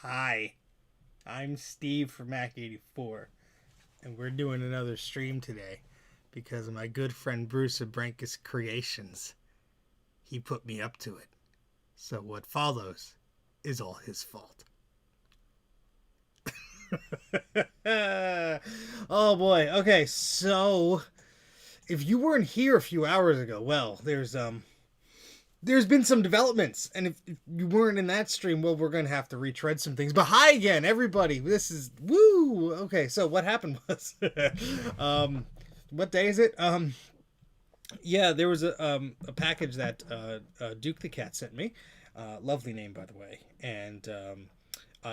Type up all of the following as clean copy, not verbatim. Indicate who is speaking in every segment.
Speaker 1: Hi, I'm Steve from Mac84, and we're doing another stream today because of my good friend Bruce of Brankus Creations. He put me up to it, so what follows is all his fault. Oh boy, okay, so if you weren't here a few hours ago, well, there's been some developments, and if you weren't in that stream, well, we're gonna have to retread some things. But hi again, everybody. This is woo. Okay, so what happened was, what day is it? Yeah, there was a package that Duke the Cat sent me. Lovely name, by the way, and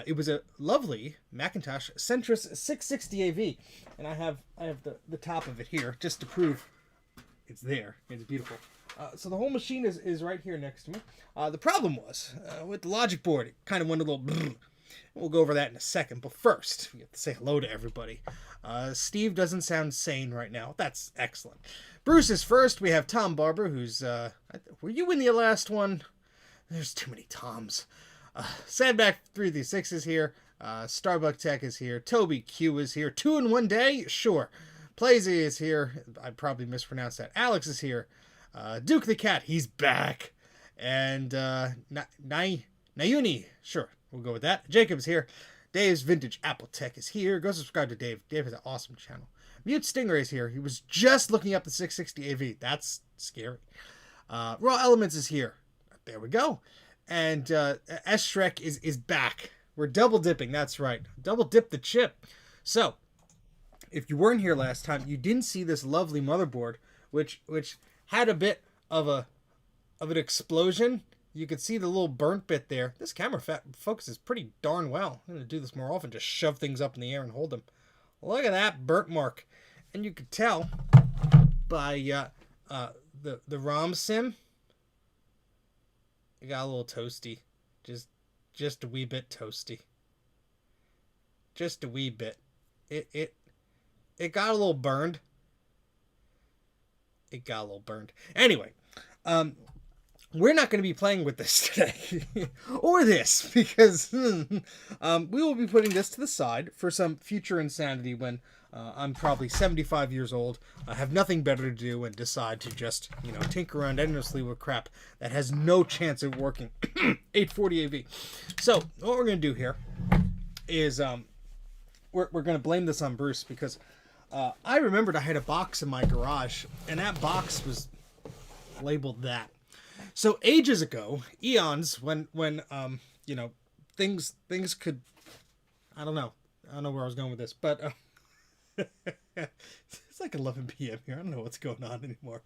Speaker 1: it was a lovely Macintosh Centris 660AV, and I have the top of it here just to prove it's there. It's beautiful. So the whole machine is right here next to me. The problem was with the logic board, it kind of went a little brrr. We'll go over that in a second, but first we have to say hello to everybody. Steve doesn't sound sane right now. That's excellent. Bruce is first. We have Tom Barber, who's were you in the last one? There's too many Toms. Sandback 336 is here. Starbuck Tech is here. Toby Q is here. 2 in 1 day? Sure. Plazy is here. I probably mispronounced that. Alex is here. Duke the Cat, he's back. And Nayuni, sure, we'll go with that. Jacob's here. Dave's Vintage Apple Tech is here. Go subscribe to Dave. Dave has an awesome channel. Mute Stingray is here. He was just looking up the 660AV. That's scary. Raw Elements is here. There we go. And S Shrek is back. We're double dipping. That's right. Double dip the chip. So, if you weren't here last time, you didn't see this lovely motherboard, which had a bit of an explosion. You could see the little burnt bit there. This camera focuses pretty darn well. I'm going to do this more often, just shove things up in the air and hold them. Look at that burnt mark. And you could tell by the ROM sim, it got a little toasty. Just a wee bit toasty. Just a wee bit. It got a little burned. It got a little burned. Anyway, we're not going to be playing with this today. Or this, because we will be putting this to the side for some future insanity when I'm probably 75 years old, I have nothing better to do, and decide to just, tinker around endlessly with crap that has no chance of working. 840 AV. So, what we're going to do here is we're going to blame this on Bruce, because I remembered I had a box in my garage, and that box was labeled that. So ages ago, eons, when things could, I don't know where I was going with this, but it's like 11 p.m. here. I don't know what's going on anymore.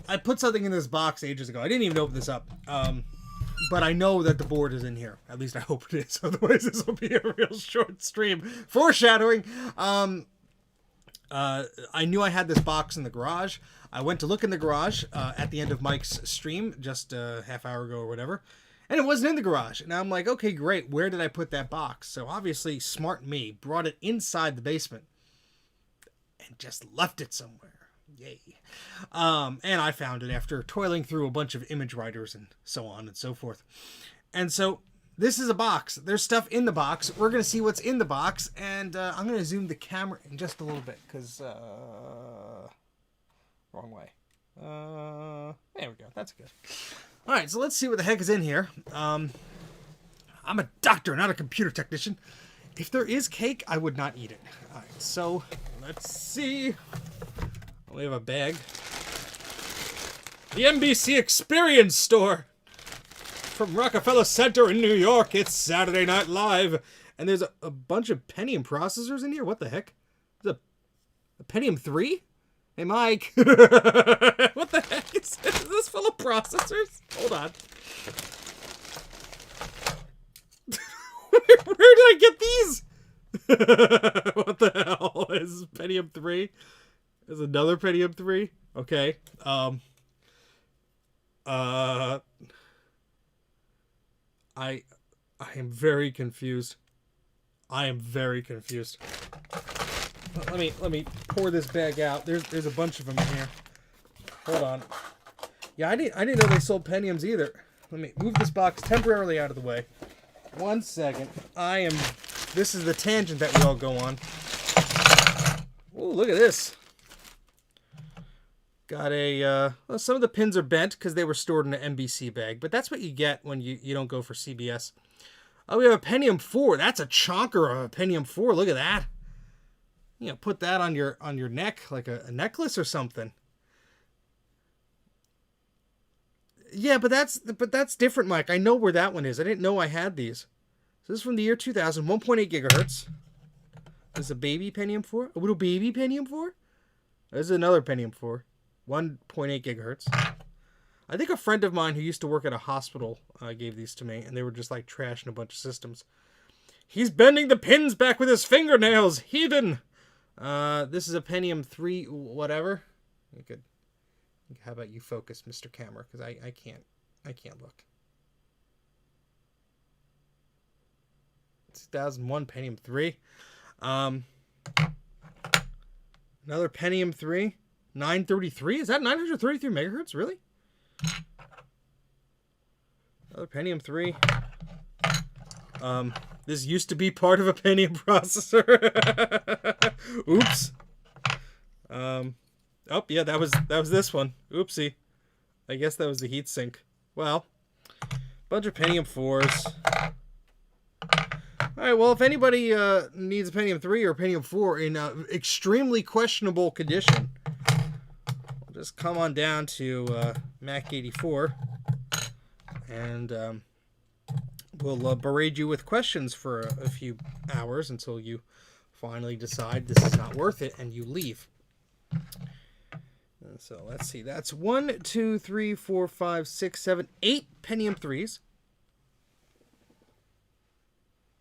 Speaker 1: I put something in this box ages ago. I didn't even open this up. But I know that the board is in here. At least I hope it is. Otherwise, this will be a real short stream. Foreshadowing. I knew I had this box in the garage. I went to look in the garage at the end of Mike's stream just a half hour ago or whatever. And it wasn't in the garage. And I'm like, okay, great. Where did I put that box? So obviously, smart me brought it inside the basement and just left it somewhere. Yay. And I found it after toiling through a bunch of image writers and so on and so forth. And so this is a box. There's stuff in the box. We're going to see what's in the box. And I'm going to zoom the camera in just a little bit because, wrong way. There we go. That's good. All right. So let's see what the heck is in here. I'm a doctor, not a computer technician. If there is cake, I would not eat it. All right. So let's see. We have a bag. The NBC Experience Store from Rockefeller Center in New York. It's Saturday Night Live. And there's a bunch of Pentium processors in here. What the heck? Is a Pentium 3? Hey, Mike. What the heck? Is this full of processors? Hold on. Where did I get these? What the hell is Pentium 3? There's another Pentium 3. Okay. I am very confused. Let me pour this bag out. There's a bunch of them in here. Hold on. Yeah, I didn't know they sold Pentiums either. let me move this box temporarily out of the way. 1 second. This is the tangent that we all go on. Oh, look at this. Got a, well, some of the pins are bent because they were stored in an MBC bag, but that's what you get when you don't go for CBS. Oh, we have a Pentium 4. That's a chonker of a Pentium 4. Look at that. You know, put that on your neck like a necklace or something. Yeah, but that's different, Mike. I know where that one is. I didn't know I had these. So this is from the year 2000, 1.8 gigahertz. This is a baby Pentium 4. A little baby Pentium 4. This is another Pentium 4. 1.8 gigahertz. I think a friend of mine who used to work at a hospital gave these to me, and they were just like trashing a bunch of systems. He's bending the pins back with his fingernails, heathen. This is a Pentium 3, whatever. You could. How about you focus, Mr. Camera? Because I can't look. 2001 Pentium 3. Another Pentium 3. 933? Is that 933 megahertz? Really? Another Pentium 3. This used to be part of a Pentium processor. Oops. Oh, yeah, that was this one. Oopsie. I guess that was the heatsink. Well, bunch of Pentium 4s. All right, well, if anybody needs a Pentium 3 or a Pentium 4 in extremely questionable condition, just come on down to Mac84, and we'll berate you with questions for a few hours until you finally decide this is not worth it and you leave. And so let's see. That's 1, 2, 3, 4, 5, 6, 7, 8 Pentium 3s.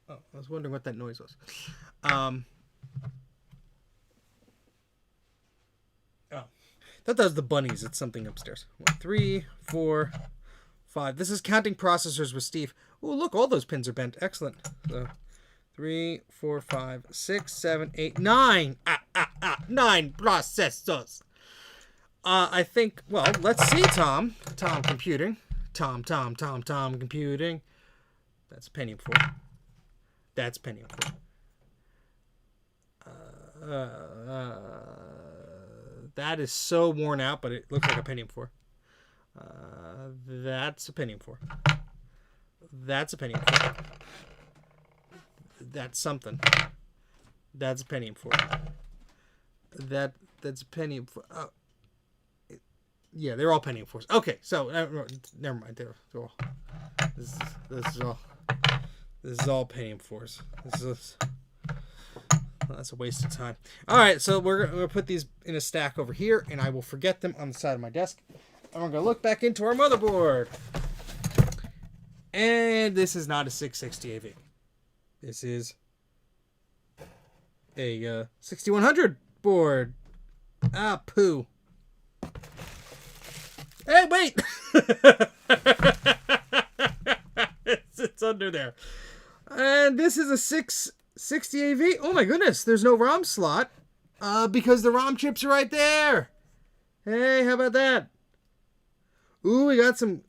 Speaker 1: Oh, I was wondering what that noise was. Oh. Thought that was the bunnies. It's something upstairs. 1, 3, 4, 5. This is counting processors with Steve. Oh, look, all those pins are bent. Excellent. So 3, 4, 5, 6, 7, 8, 9. 9 processors. I think, well, let's see, Tom. Tom computing. Tom computing. That's Pentium 4. That's Pentium 4. That is so worn out, but it looks like a Pentium 4. That's a Pentium 4. That's a Pentium 4. That's something. That's a Pentium 4. That's a Pentium 4. Yeah, they're all Pentium 4s. Okay, so never mind. They're all. This is all Pentium 4s. That's a waste of time. All right, so we're going to put these in a stack over here, and I will forget them on the side of my desk. And we're going to look back into our motherboard. And this is not a 660AV. This is a 6100 board. Ah, poo. Hey, wait! it's under there. And this is a 660AV. Oh my goodness, there's no ROM slot. Because the ROM chips are right there. Hey, how about that? Ooh, we got some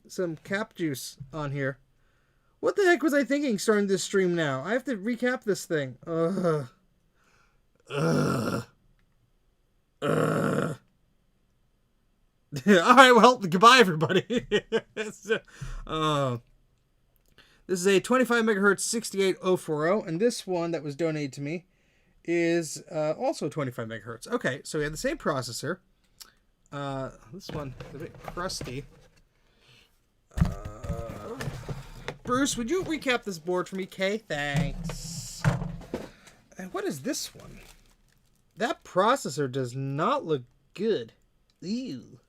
Speaker 1: cap juice on here. What the heck was I thinking starting this stream now? I have to recap this thing. Alright, well, goodbye everybody. This is a 25 megahertz 68040, and this one that was donated to me is also 25 megahertz. Okay, so we have the same processor. This one is a bit crusty. Bruce, would you recap this board for me? Okay, thanks. And what is this one? That processor does not look good. Ew.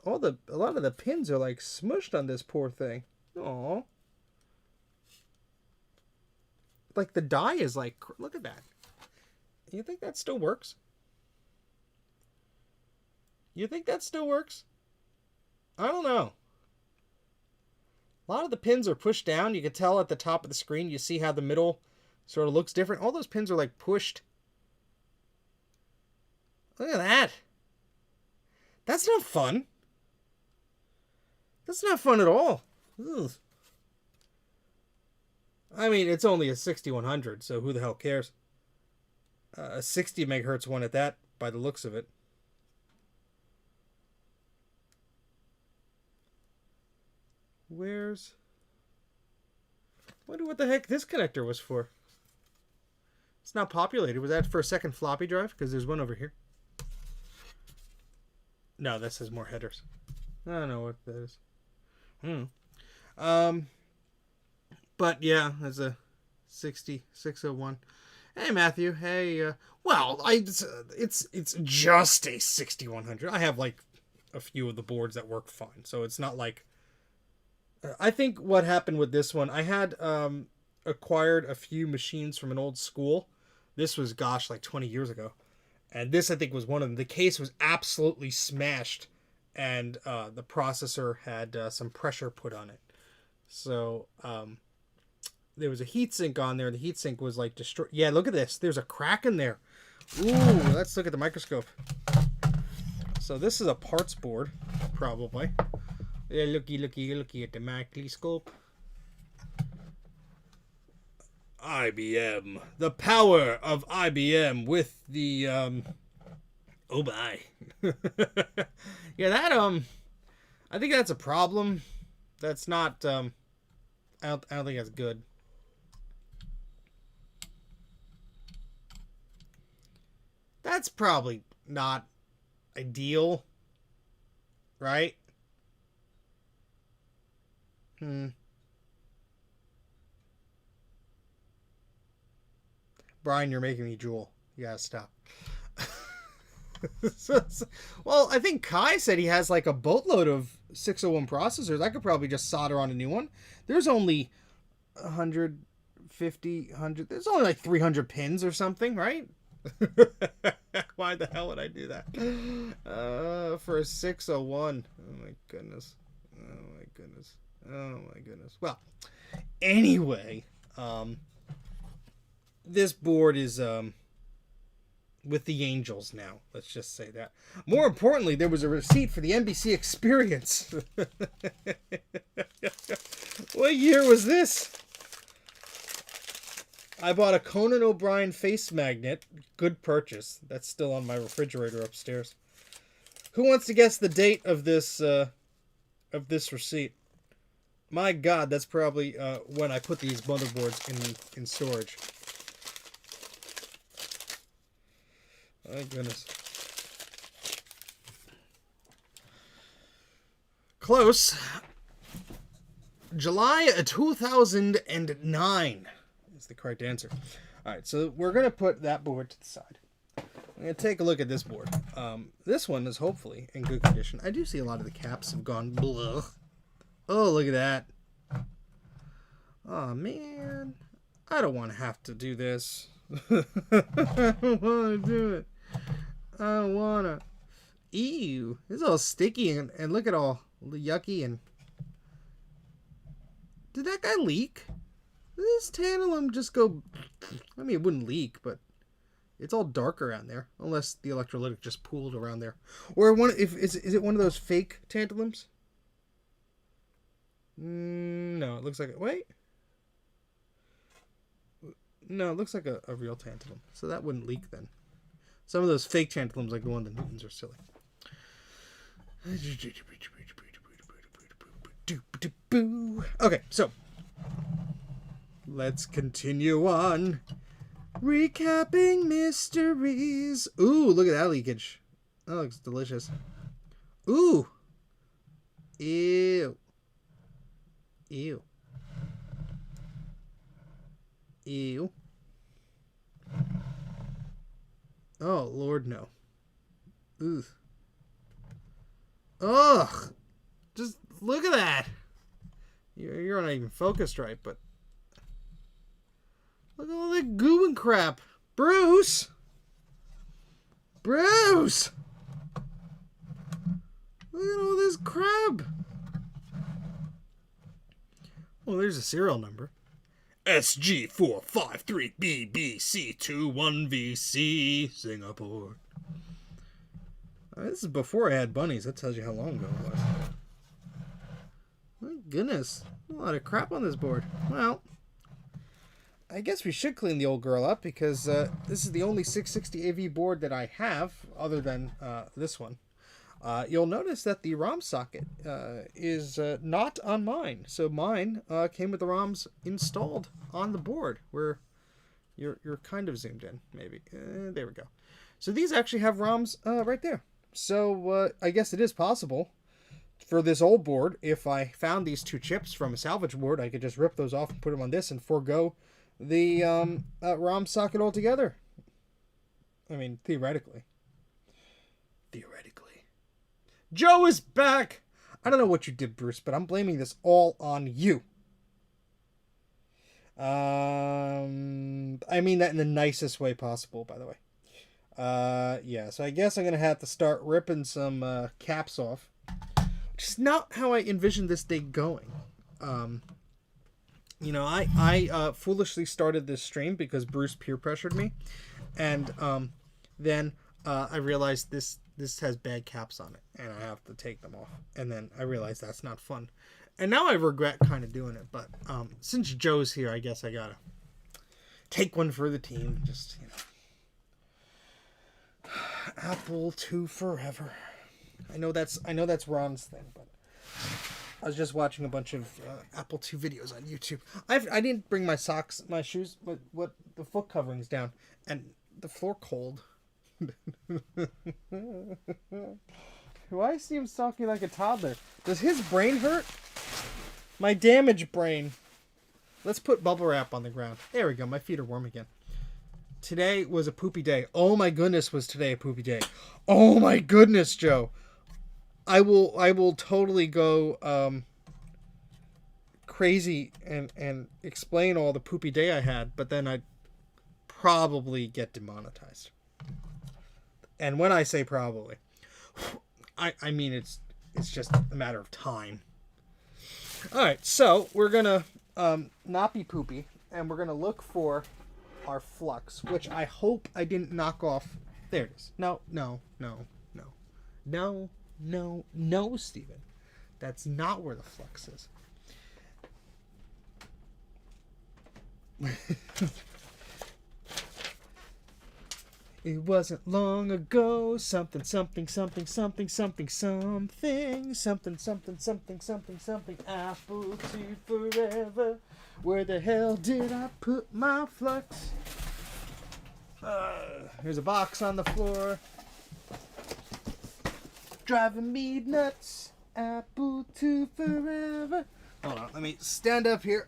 Speaker 1: A lot of the pins are like smushed on this poor thing. Aw. Like the die is like, look at that. You think that still works? You think that still works? I don't know. A lot of the pins are pushed down. You can tell at the top of the screen, you see how the middle sort of looks different. All those pins are like pushed. Look at that. That's not fun. That's not fun at all. Ugh. I mean, it's only a 6100, so who the hell cares? A 60 megahertz one at that, by the looks of it. Where's... Wonder what the heck this connector was for. It's not populated. Was that for a second floppy drive? Because there's one over here. No, that says more headers. I don't know what that is. But yeah, there's a 60601. Hey Matthew. Hey. Well, it's just a 6100. I have like a few of the boards that work fine, so it's not like. I think what happened with this one, I had acquired a few machines from an old school. This was, gosh, like 20 years ago. And this, I think, was one of them. The case was absolutely smashed, and the processor had some pressure put on it. So there was a heatsink on there. The heatsink was like destroyed. Yeah, look at this. There's a crack in there. Ooh, let's look at the microscope. So this is a parts board, probably. Yeah, looky at the microscope. IBM. The power of IBM with the, oh my. Yeah, that, I think that's a problem. That's not, I don't think that's good. That's probably not ideal, right? Brian, you're making me drool. You gotta stop. Well, I think Kai said he has like a boatload of 601 processors. I could probably just solder on a new one. There's only 150, 100. There's only like 300 pins or something, right? Why the hell would I do that? For a 601. Oh my goodness. Oh my goodness. Oh my goodness. Well, anyway, this board is with the Angels now. Let's just say that. More importantly, there was a receipt for the NBC Experience. What year was this? I bought a Conan O'Brien face magnet. Good purchase. That's still on my refrigerator upstairs. Who wants to guess the date of this receipt? My God, that's probably when I put these motherboards in storage. My goodness. Close. July 2009 is the correct answer. All right, so we're going to put that board to the side. I'm going to take a look at this board. This one is hopefully in good condition. I do see a lot of the caps have gone blah. Oh, look at that. Oh, man. I don't want to have to do this. I don't want to do it. I don't want to. Ew. It's all sticky and look at all yucky and... Did that guy leak? Did this tantalum just go... I mean, it wouldn't leak, but it's all dark around there. Unless the electrolytic just pooled around there. Or is it one of those fake tantalums? No, it looks like... Wait. No, it looks like a real tantalum. So that wouldn't leak then. Some of those fake tantalums, like the one the Newtons, are silly. Okay, so let's continue on. Recapping mysteries. Ooh, look at that leakage. That looks delicious. Ooh. Ew. Ew. Ew. Oh, Lord, no. Ugh. Ugh. Just look at that. You're not even focused right, but... Look at all that goo and crap. Bruce! Bruce! Look at all this crap. Well, there's a serial number. SG453BBC21VC, Singapore. This is before I had bunnies. That tells you how long ago it was. Goodness, a lot of crap on this board. Well, I guess we should clean the old girl up because this is the only 660AV board that I have other than this one. You'll notice that the ROM socket is not on mine. So mine came with the ROMs installed on the board where you're kind of zoomed in, maybe. There we go. So these actually have ROMs right there. So I guess it is possible for this old board, if I found these two chips from a salvage board, I could just rip those off and put them on this and forego the ROM socket altogether. I mean, theoretically. Joe is back! I don't know what you did, Bruce, but I'm blaming this all on you. I mean that in the nicest way possible, by the way. Yeah, so I guess I'm going to have to start ripping some caps off. Which is not how I envisioned this day going. You know, I foolishly started this stream because Bruce peer pressured me. And then I realized this has bad caps on it. And I have to take them off. And then I realized that's not fun. And now I regret kind of doing it. But since Joe's here, I guess I got to take one for the team. Just, you know. Apple II forever. I know that's Ron's thing, but I was just watching a bunch of Apple II videos on YouTube. I didn't bring my socks, my shoes, but what the foot coverings down, and the floor cold. Why is he talking like a toddler? Does his brain hurt? My damaged brain. Let's put bubble wrap on the ground. There we go. My feet are warm again. Today was a poopy day. Oh my goodness, was today a poopy day. Oh my goodness, Joe. I will totally go crazy and explain all the poopy day I had, but then I'd probably get demonetized. And when I say probably, I mean it's just a matter of time. Alright, so we're gonna not be poopy, and we're gonna look for our flux, which I hope I didn't knock off. There it is. No, Steven. That's not where the flux is. It wasn't long ago, something, Apple II forever. Where the hell did I put my flux? There's a box on the floor. Driving me nuts. Apple II forever. Hold on, let me stand up here.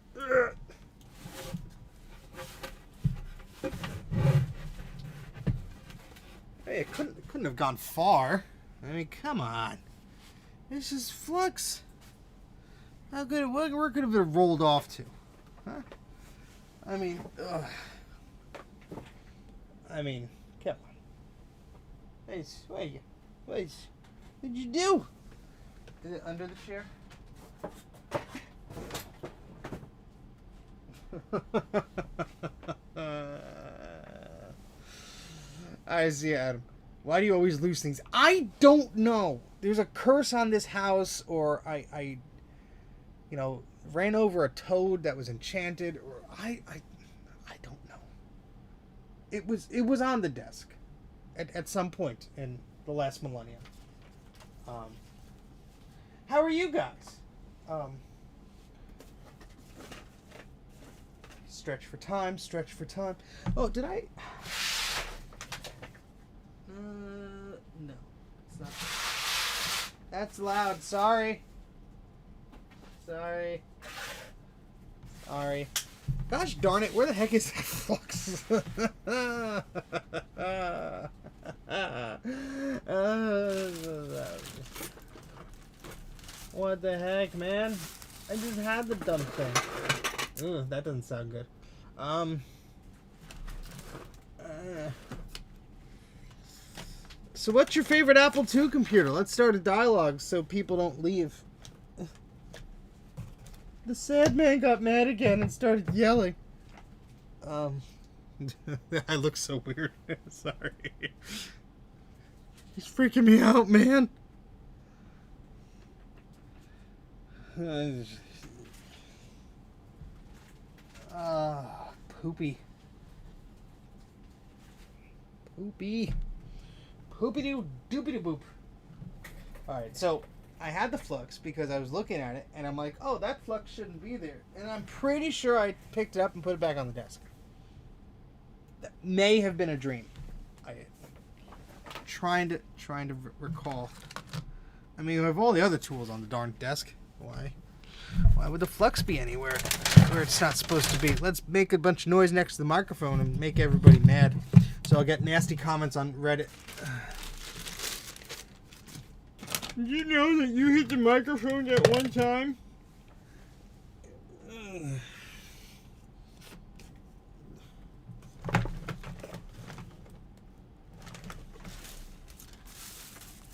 Speaker 1: Hey, it couldn't have gone far. I mean, come on. This is flux. How good? Where could have it rolled off to? Huh? I mean, come on. Wait. What'd you do? Is it under the chair? I see, Adam. Why do you always lose things? I don't know. There's a curse on this house, or I ran over a toad that was enchanted, or I don't know. It was on the desk at some point in the last millennium. How are you guys? Stretch for time. Oh, did I? No, it's not. That's loud. Sorry. Gosh darn it, where the heck is that flux? What the heck, man? I just had the dumb thing. Ugh, that doesn't sound good. So what's your favorite Apple II computer? Let's start a dialogue so people don't leave. The sad man got mad again and started yelling. I look so weird. Sorry. He's freaking me out, man. Poopy. Poopy. Poopy-doo-doopy-doo-boop. Alright, so I had the flux because I was looking at it, and I'm like, oh, that flux shouldn't be there. And I'm pretty sure I picked it up and put it back on the desk. That may have been a dream. Trying to recall. I mean, we have all the other tools on the darn desk. Why would the flux be anywhere where it's not supposed to be? Let's make a bunch of noise next to the microphone and make everybody mad. So I'll get nasty comments on Reddit. Did you know that you hit the microphone at one time?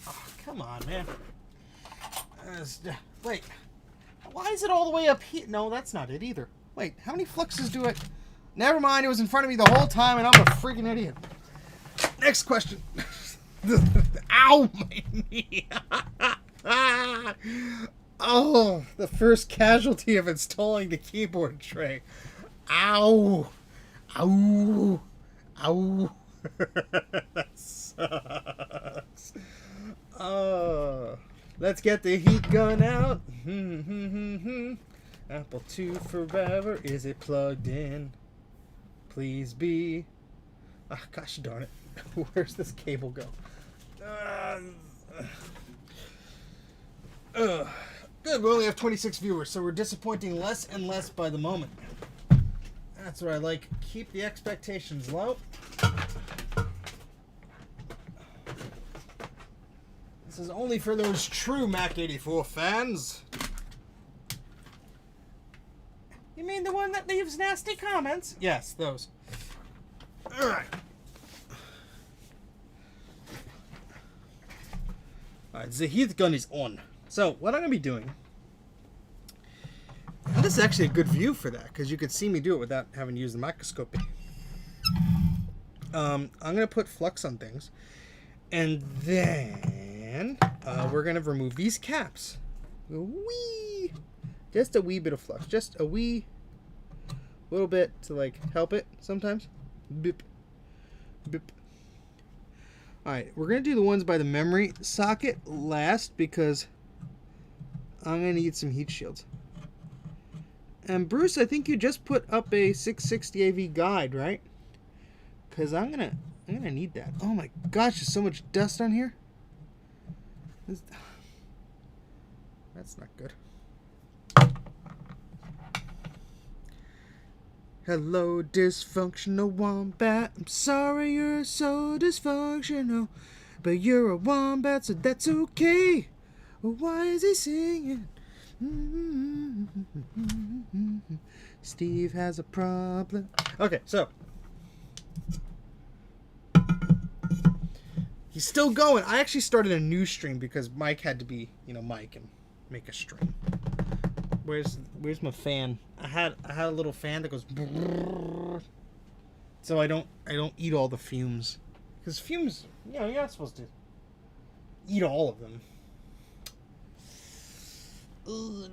Speaker 1: Oh, come on, man. Wait. Why is it all the way up here? No, that's not it either. Wait, how many fluxes do I... Never mind, it was in front of me the whole time and I'm a freaking idiot. Next question. Ow, my knee. Oh, the first casualty of installing the keyboard tray. Ow. Ow. Ow. That sucks. Oh. Let's get the heat gun out. Apple II forever. Is it plugged in? Please be. Ah, gosh darn it. Where's this cable go? Good, we only have 26 viewers, so we're disappointing less and less by the moment. That's what I like. Keep the expectations low. This is only for those true Mac84 fans. You mean the one that leaves nasty comments? Yes, those. Alright. Alright, the heat gun is on. So, what I'm going to be doing... And this is actually a good view for that, because you could see me do it without having to use the microscope. I'm going to put flux on things. And then... we're going to remove these caps. Just a wee bit of flux. Just a wee little bit to, like, help it sometimes. Bip. Bip. Alright, we're going to do the ones by the memory socket last because I'm going to need some heat shields. And Bruce, I think you just put up a 660AV guide, right? Because I'm going to need that. Oh my gosh, there's so much dust on here. That's not good. Hello, dysfunctional wombat. I'm sorry you're so dysfunctional, but you're a wombat, so that's okay. Why is he singing? Steve has a problem. Okay, so he's still going. I actually started a new stream because Mike had to be, Mike and make a stream. Where's my fan? I had a little fan that goes brrrr, so I don't eat all the fumes, because fumes, you're not supposed to eat all of them. Oh,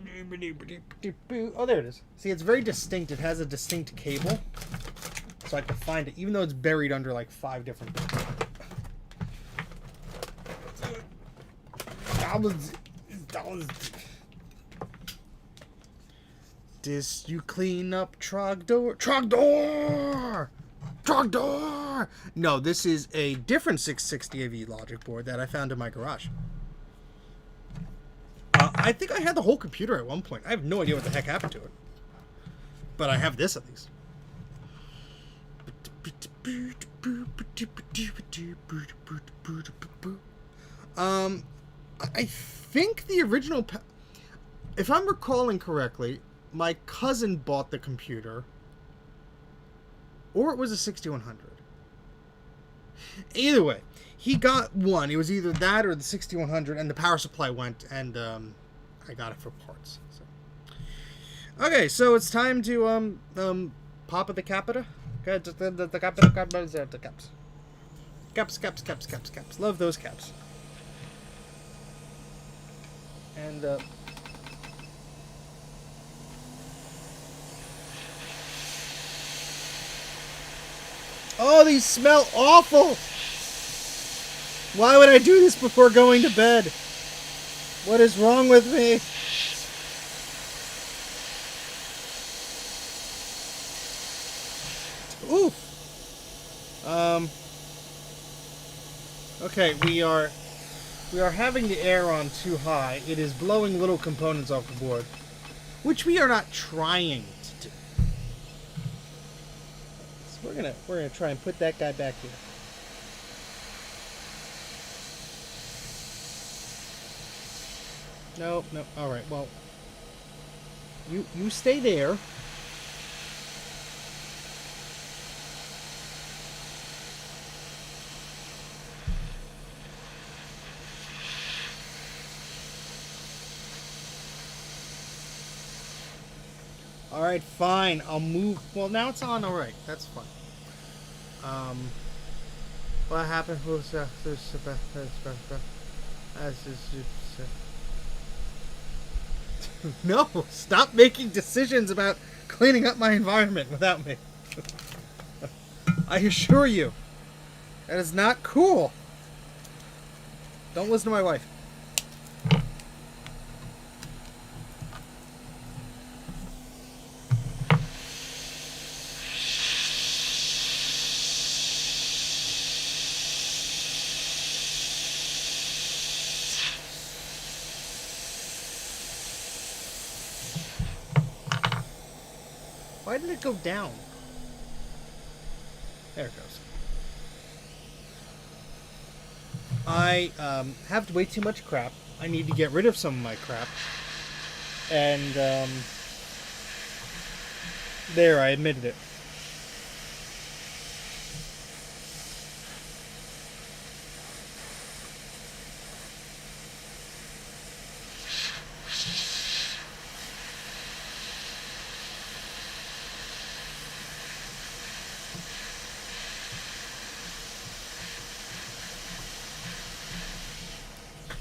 Speaker 1: there it is. See, it's very distinct. It has a distinct cable, so I can find it, even though it's buried under like 5 different things. This you clean up Trogdor. No, this is a different 660AV logic board that I found in my garage. I think I had the whole computer at one point. I have no idea what the heck happened to it, but I have this at least. I think the original, if I'm recalling correctly, my cousin bought the computer, or it was a 6100. Either way, he got one. It was either that or the 6100, and the power supply went, and I got it for parts. So. Okay, so it's time to pop at the Capita. Okay, the caps. Love those caps. And Oh, these smell awful! Why would I do this before going to bed? What is wrong with me? Ooh! Okay, we are having the air on too high. It is blowing little components off the board, which we are not trying to do. So we're gonna try and put that guy back here. No. All right. Well, you stay there. All right, fine. I'll move. Well, now it's on. All right, that's fine. What happened? No, stop making decisions about cleaning up my environment without me. I assure you, that is not cool. Don't listen to my wife. Why did it go down? There it goes. I have way too much crap. I need to get rid of some of my crap. And, there, I admitted it.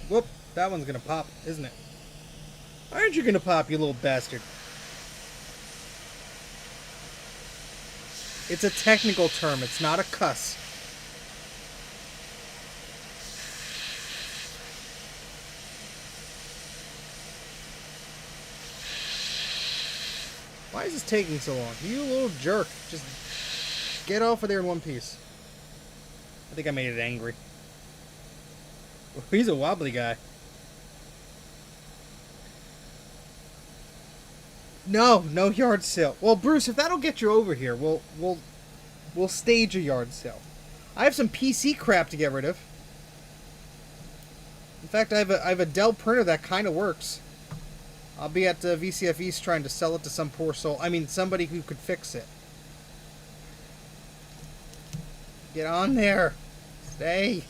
Speaker 1: Whoop, that one's gonna pop, isn't it? Aren't you gonna pop, you little bastard? It's a technical term, it's not a cuss. Why is this taking so long? You little jerk. Just get off of there in one piece. I think I made it angry. He's a wobbly guy. No yard sale. Well, Bruce, if that'll get you over here, we'll stage a yard sale. I have some PC crap to get rid of. In fact, I have a Dell printer that kind of works. I'll be at VCF East trying to sell it to some poor soul. I mean, somebody who could fix it. Get on there. Stay.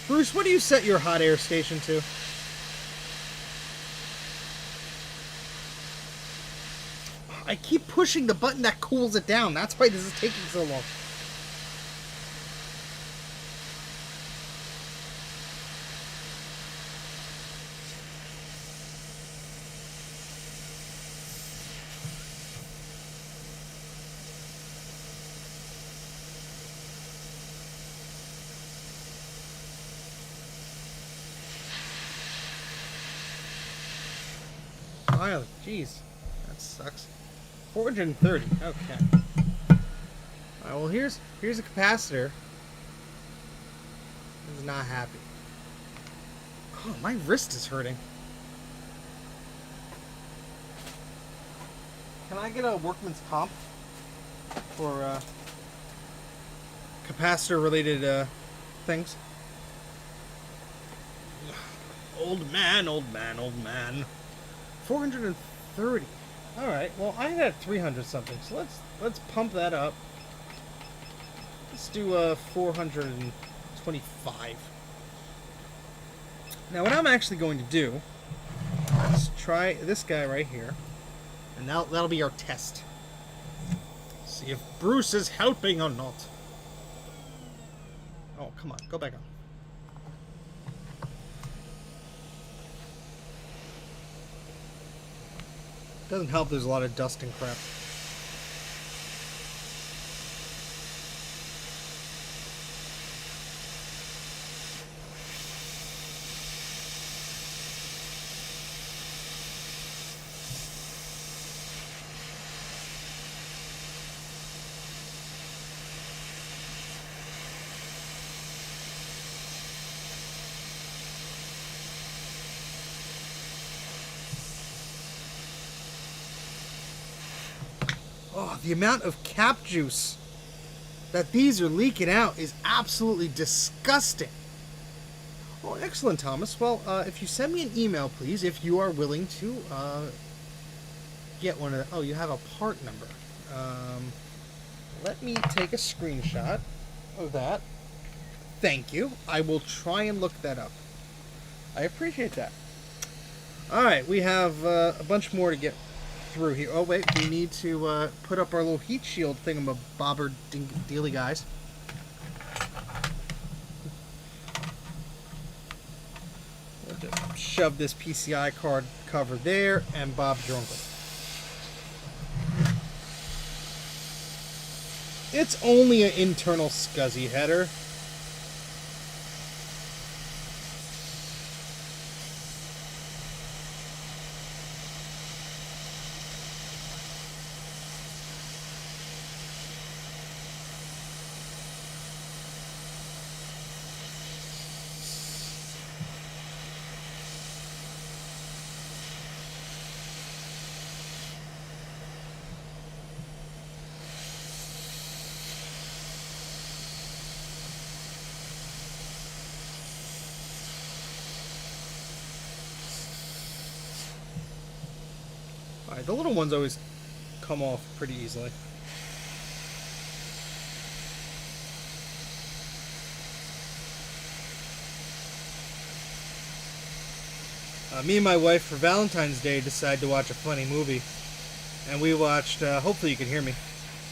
Speaker 1: Bruce, what do you set your hot air station to? I keep pushing the button that cools it down. That's why this is taking so long. Oh, jeez. That sucks. 430. Okay. Alright, well, here's a capacitor. He's not happy. Oh, my wrist is hurting. Can I get a workman's comp for capacitor related things? Old man. 430. All right. Well, I had 300 something, so let's pump that up. Let's do 425. Now, what I'm actually going to do is try this guy right here, and that'll be our test. See if Bruce is helping or not. Oh, come on, go back on. Doesn't help there's a lot of dust and crap. Oh, the amount of cap juice that these are leaking out is absolutely disgusting. Oh, excellent, Thomas. Well, if you send me an email, please, if you are willing to get one of the... Oh, you have a part number. Let me take a screenshot of that. Thank you. I will try and look that up. I appreciate that. All right, we have a bunch more to get through here. Oh, wait, we need to put up our little heat shield thingamabobber dealy guys. We'll just shove this PCI card cover there, and Bob's your uncle. It's only an internal SCSI header. Alright, the little ones always come off pretty easily. Me and my wife for Valentine's Day decided to watch a funny movie. And we watched, hopefully you can hear me,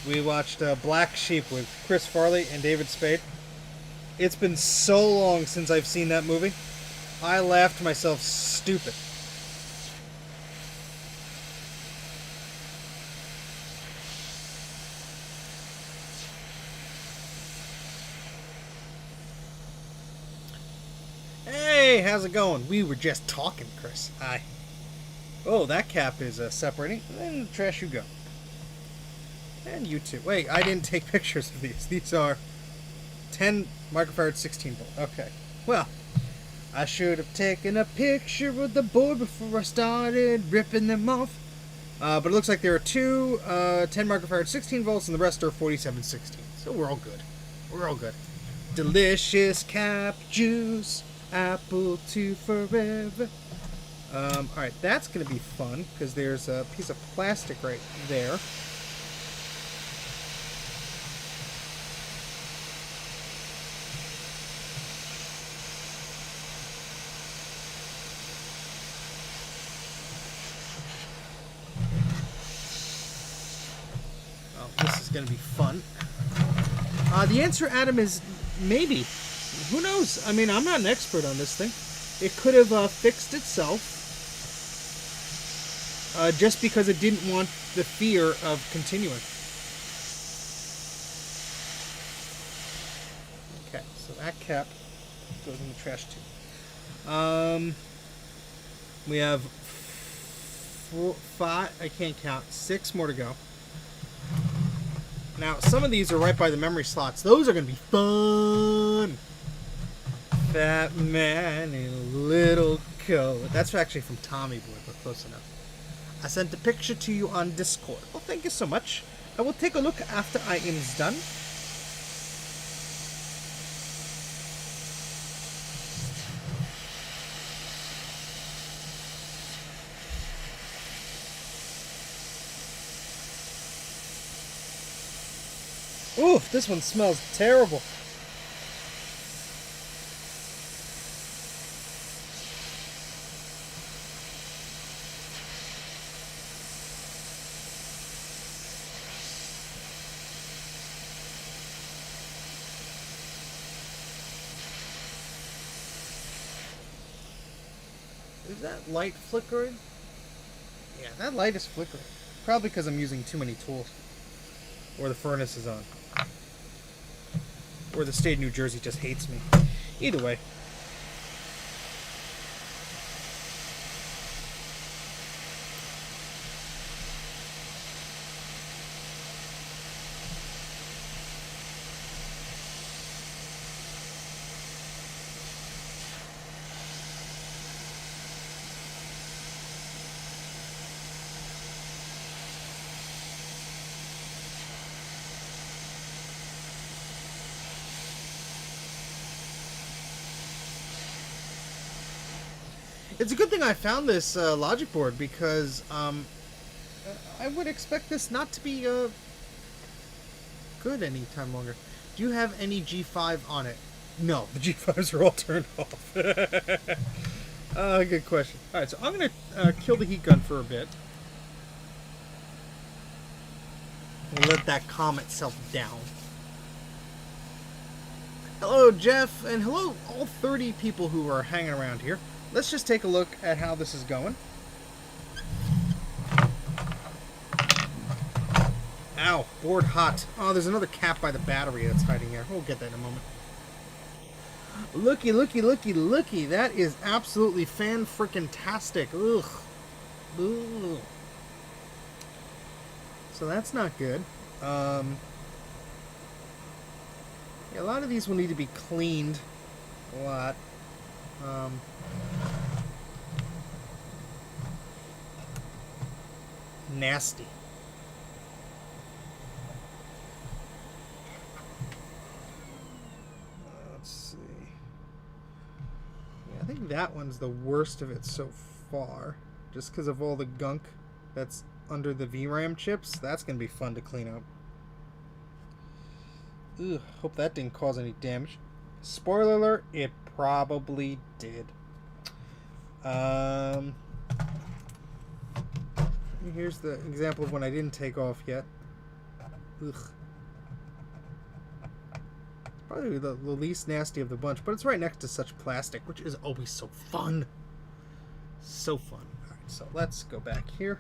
Speaker 1: we watched Black Sheep with Chris Farley and David Spade. It's been so long since I've seen that movie. I laughed myself stupid. Hey, how's it going? We were just talking, Chris. Hi. Oh, that cap is separating. In the trash you go. And you too. Wait, I didn't take pictures of these. These are 10 microfarad 16 volt. Okay. Well, I should have taken a picture of the board before I started ripping them off. But it looks like there are two 10 microfarad 16 volts and the rest are 4716. So we're all good. We're all good. Delicious cap juice. Apple to forever. Alright, that's going to be fun because there's a piece of plastic right there. Oh, this is going to be fun. The answer, Adam, is maybe. Who knows? I mean, I'm not an expert on this thing. It could have fixed itself just because it didn't want the fear of continuing. Okay, so that cap goes in the trash too. We have 4, 5, I can't count, 6 more to go. Now, some of these are right by the memory slots. Those are going to be fun. Fat man in a little coat. That's actually from Tommy Boy, but close enough. I sent a picture to you on Discord. Well, thank you so much. I will take a look after I am done. Oof, this one smells terrible. Is that light flickering? Yeah, that light is flickering. Probably because I'm using too many tools. Or the furnace is on. Or the state of New Jersey just hates me. Either way. It's a good thing I found this logic board because I would expect this not to be good any time longer. Do you have any G5 on it? No, the G5s are all turned off. Good question. Alright, so I'm going to kill the heat gun for a bit. And let that calm itself down. Hello, Jeff, and hello all 30 people who are hanging around here. Let's just take a look at how this is going. Ow, board hot. Oh, there's another cap by the battery that's hiding here. We'll get that in a moment. Looky, looky, looky, looky. That is absolutely fan-frickin-tastic. Ugh. Ugh. So that's not good. Yeah, a lot of these will need to be cleaned. A lot. Nasty. Let's see. Yeah, I think that one's the worst of it so far. Just because of all the gunk that's under the VRAM chips. That's going to be fun to clean up. Ugh, hope that didn't cause any damage. Spoiler alert, it probably did. Here's the example of when I didn't take off yet. Ugh. Probably the least nasty of the bunch, but it's right next to such plastic, which is always so fun. So fun. Alright, so let's go back here.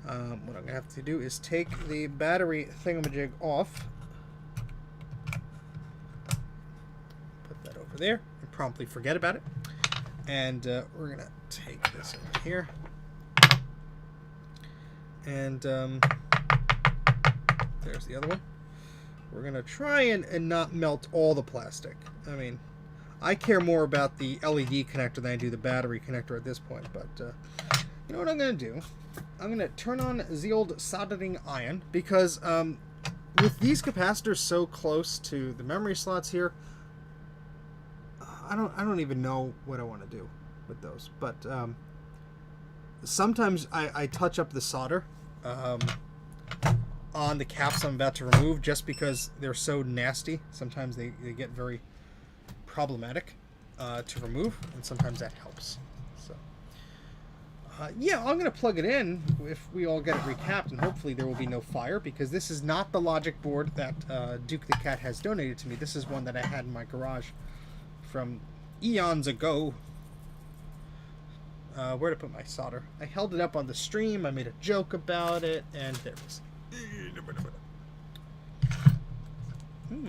Speaker 1: What I'm going to have to do is take the battery thingamajig off. Put that over there and promptly forget about it. And we're going to take this over here. And there's the other one. We're going to try and not melt all the plastic. I mean, I care more about the LED connector than I do the battery connector at this point. But you know what I'm going to do? I'm going to turn on the old soldering iron because with these capacitors so close to the memory slots here, I don't even know what I want to do with those. But sometimes I touch up the solder on the caps I'm about to remove just because they're so nasty. Sometimes they get very problematic to remove, and sometimes that helps. So yeah, I'm going to plug it in if we all get it recapped, and hopefully there will be no fire, because this is not the logic board that Duke the Cat has donated to me. This is one that I had in my garage from eons ago. Where to put my solder? I held it up on the stream, I made a joke about it, and there it is.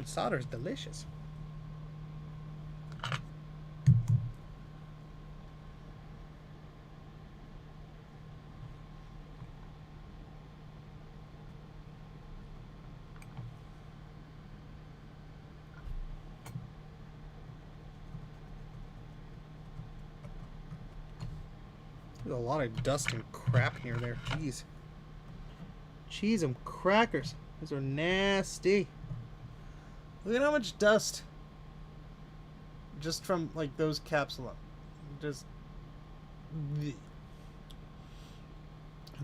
Speaker 1: Solder is delicious. There's a lot of dust and crap here there. Jeez. Cheese and crackers. Those are nasty. Look at how much dust. Just from, like, those caps alone. Just...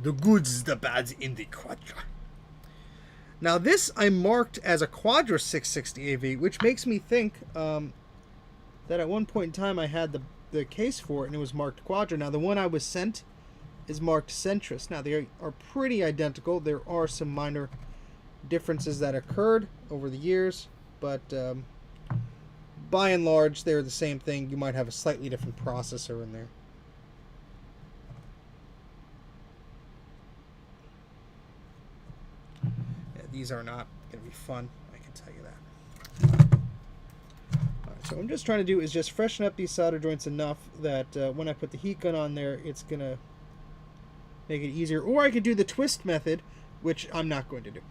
Speaker 1: the goods, the bads in the Quadra. Now this I marked as a Quadra 660AV, which makes me think that at one point in time I had the case for it and it was marked Quadra. Now the one I was sent is marked Centris. Now they are pretty identical. There are some minor differences that occurred over the years, but by and large they're the same thing. You might have a slightly different processor in there. These are not going to be fun, I can tell you that. Alright, so what I'm just trying to do is just freshen up these solder joints enough that when I put the heat gun on there, it's going to make it easier. Or I could do the twist method, which I'm not going to do.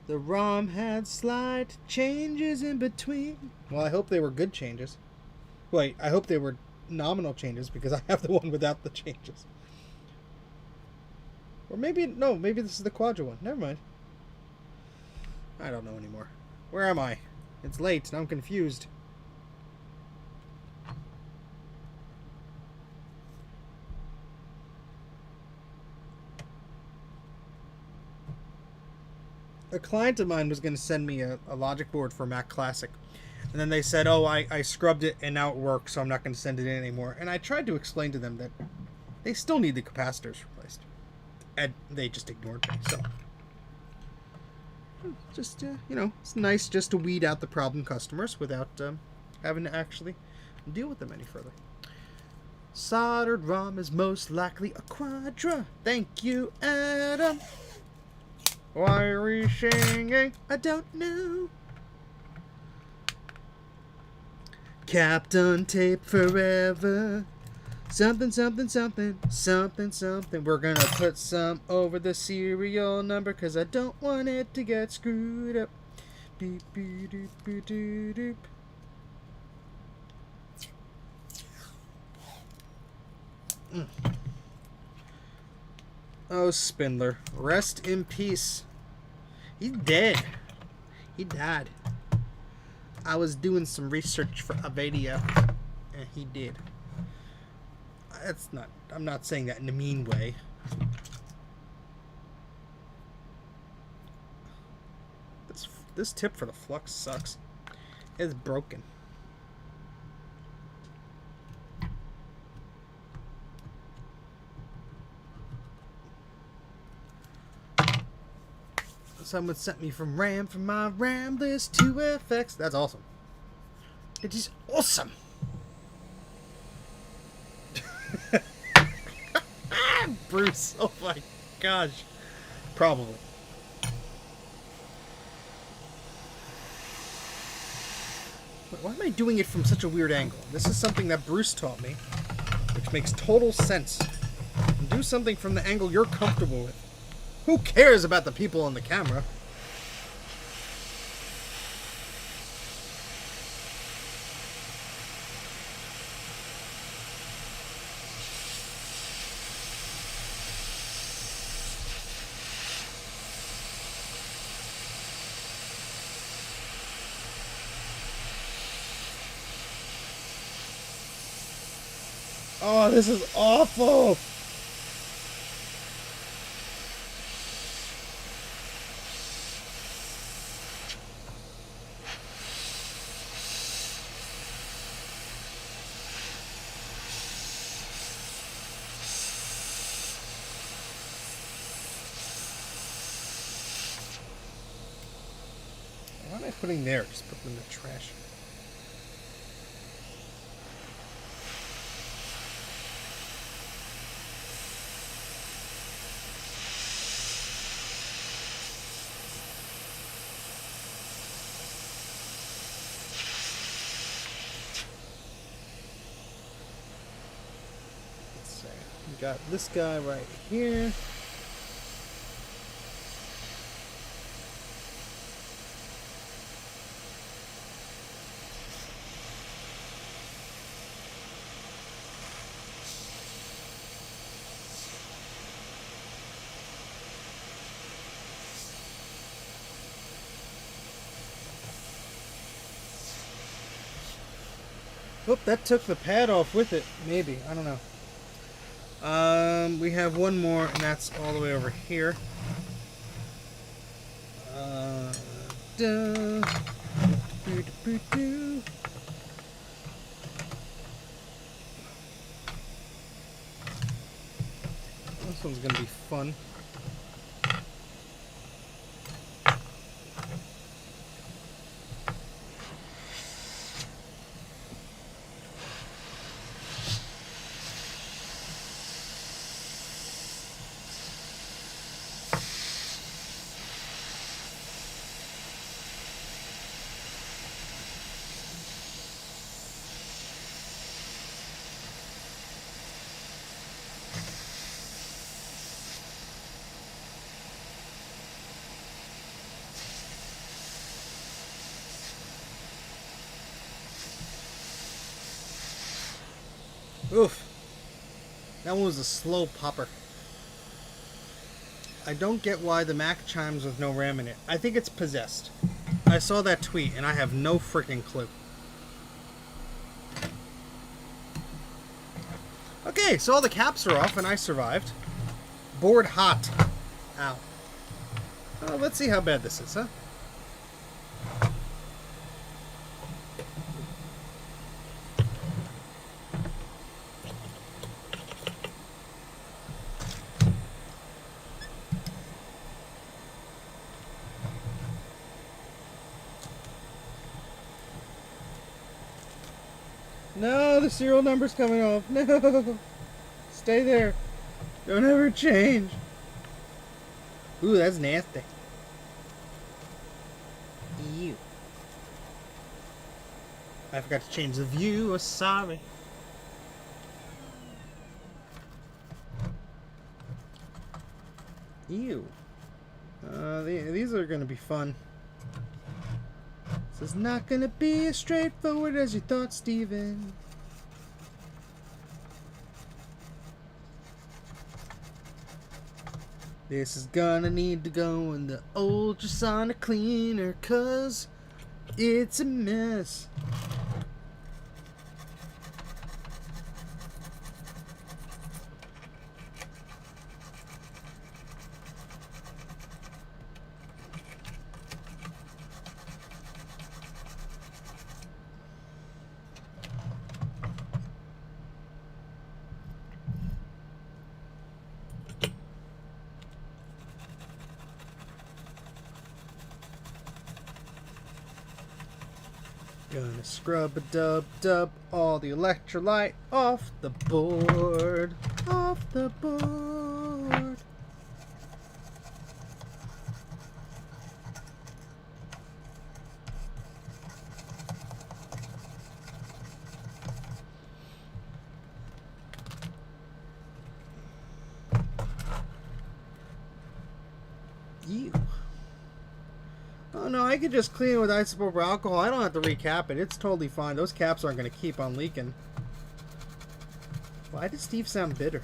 Speaker 1: The ROM had slight changes in between. Well, I hope they were good changes. Wait, I hope they were nominal changes because I have the one without the changes. Or maybe, no, maybe this is the Quadra one. Never mind. I don't know anymore. Where am I? It's late and I'm confused. A client of mine was going to send me a logic board for Mac Classic. And then they said, oh, I scrubbed it and now it works, so I'm not going to send it in anymore. And I tried to explain to them that they still need the capacitors replaced. And they just ignored me, so. Just, you know, it's nice just to weed out the problem customers without having to actually deal with them any further. Soldered ROM is most likely a Quadra. Thank you, Adam. Why are we singing? I don't know. Kept on tape forever. Something, something, something, something, something. We're gonna put some over the serial number because I don't want it to get screwed up. Beep, beep, doop, doop, doop, doop. Oh, Spindler. Rest in peace. He's dead. He died. I was doing some research for a video, and he did. That's not... I'm not saying that in a mean way. This tip for the flux sucks. It's broken. Someone sent me from my RAM list to FX. That's awesome. It is awesome. Bruce, oh my gosh. Probably. Why am I doing it from such a weird angle? This is something that Bruce taught me, which makes total sense. Do something from the angle you're comfortable with. Who cares about the people on the camera? Oh, this is awful! What am I putting there? Just put them in the trash. Let's see. We got this guy right here. Oop, that took the pad off with it. Maybe. I don't know. We have one more, and that's all the way over here. This one's gonna be fun. Oof. That one was a slow popper. I don't get why the Mac chimes with no RAM in it. I think it's possessed. I saw that tweet and I have no freaking clue. Okay, so all the caps are off and I survived. Board hot. Ow. Let's see how bad this is, huh? No, the serial number's coming off. No. Stay there. Don't ever change. Ooh, that's nasty. Ew. I forgot to change the view. Oh, sorry. Ew. These are going to be fun. This is not gonna be as straightforward as you thought, Steven. This is gonna need to go in the ultrasonic cleaner, 'cause it's a mess. Gonna scrub a dub all the electrolyte off the board. Off the board. Ew. Oh no, I could just clean it with isopropyl alcohol. I don't have to recap it. It's totally fine. Those caps aren't going to keep on leaking. Why did Steve sound bitter?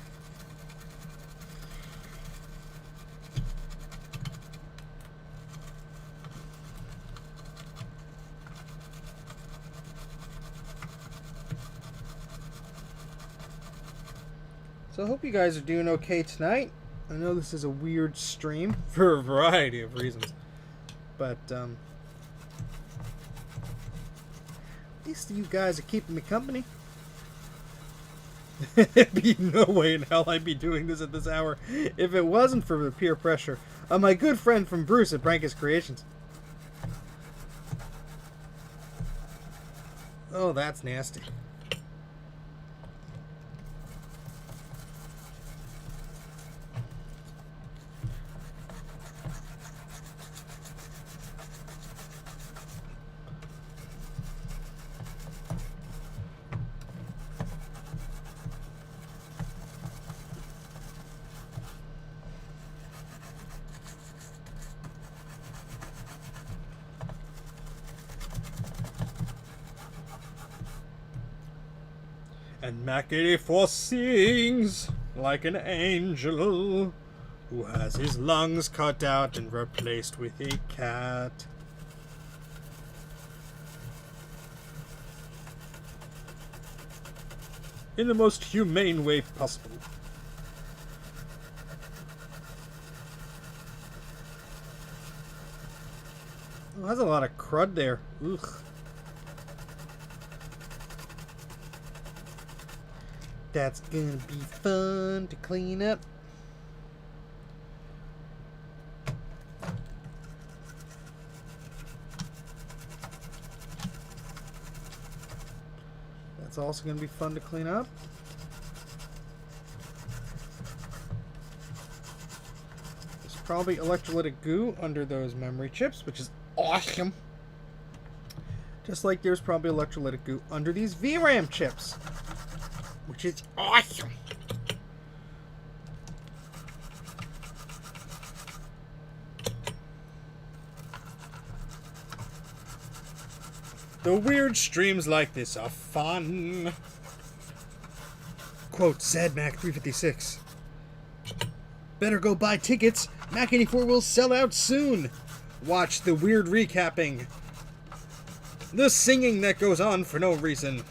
Speaker 1: So I hope you guys are doing okay tonight. I know this is a weird stream for a variety of reasons. But, at least you guys are keeping me company. There'd be no way in hell I'd be doing this at this hour if it wasn't for the peer pressure of my good friend from Bruce at Brankus Creations. Oh, that's nasty. And Mac84 sings like an angel who has his lungs cut out and replaced with a cat. In the most humane way possible. Oh, that's a lot of crud there. Ugh. That's gonna be fun to clean up. That's also going to be fun to clean up. There's probably electrolytic goo under those memory chips, which is awesome. Just like there's probably electrolytic goo under these VRAM chips, which is awesome. The weird streams like this are fun. Quote, sad Mac356. Better go buy tickets. Mac84 will sell out soon. Watch the weird recapping. The singing that goes on for no reason.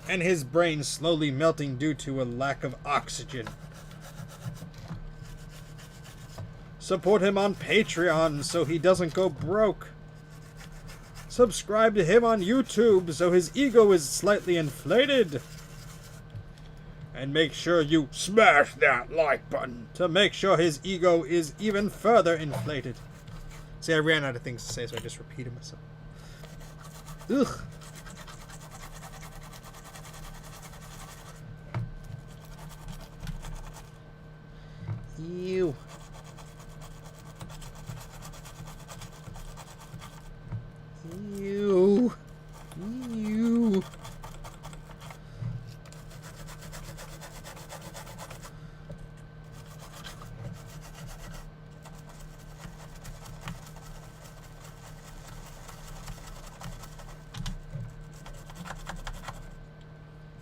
Speaker 1: And his brain slowly melting due to a lack of oxygen. Support him on Patreon so he doesn't go broke. Subscribe to him on YouTube so his ego is slightly inflated. And make sure you smash that like button to make sure his ego is even further inflated. See, I ran out of things to say, so I just repeated myself. Ugh. Ew. Ew. Ew.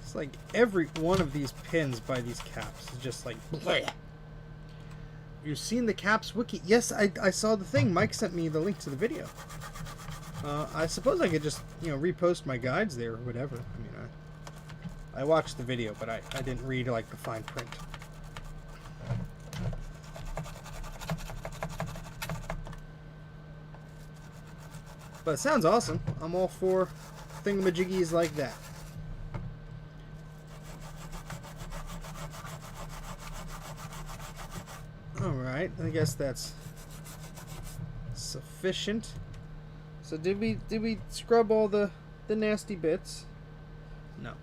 Speaker 1: It's like every one of these pins by these caps is just like bleh. You've seen the caps wiki? Yes, I saw the thing. Mike sent me the link to the video. I suppose I could just, repost my guides there or whatever. I mean, I watched the video, but I didn't read, like, the fine print. But it sounds awesome. I'm all for thingamajiggies like that. Alright, I guess that's sufficient. So did we scrub all the nasty bits? No.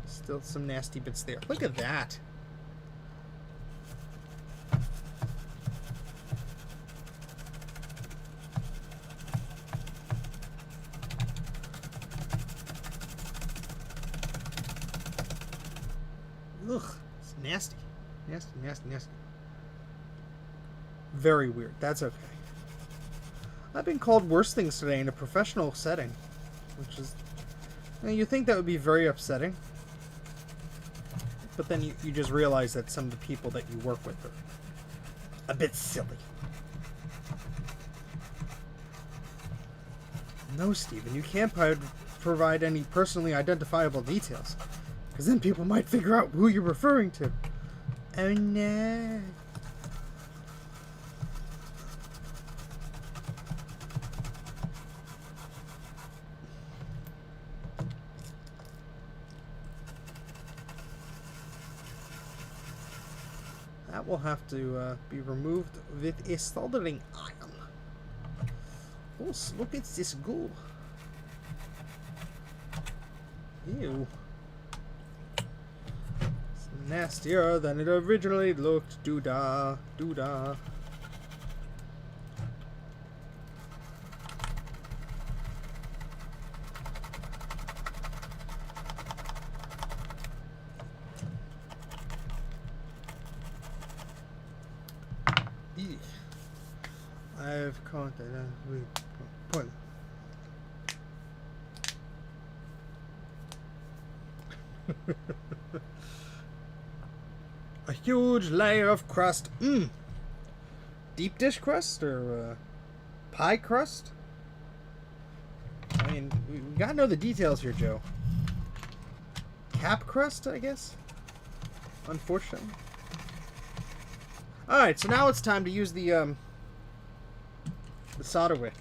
Speaker 1: Still some nasty bits there. Look at that. Ugh, it's nasty. Nasty, nasty, nasty. Very weird. That's okay. I've been called worse things today in a professional setting, which is, you think that would be very upsetting, but then you just realize that some of the people that you work with are a bit silly. No, Steven, you can't provide any personally identifiable details, because then people might figure out who you're referring to. Oh no. That will have to be removed with a soldering iron. Oh, look at this goo. Ew. It's nastier than it originally looked. Doo-dah, doo-dah. I've contacted put a huge layer of crust. Deep dish crust or pie crust? I mean, we gotta know the details here, Joe. Cap crust, I guess? Unfortunately. Alright, so now it's time to use the solder wick.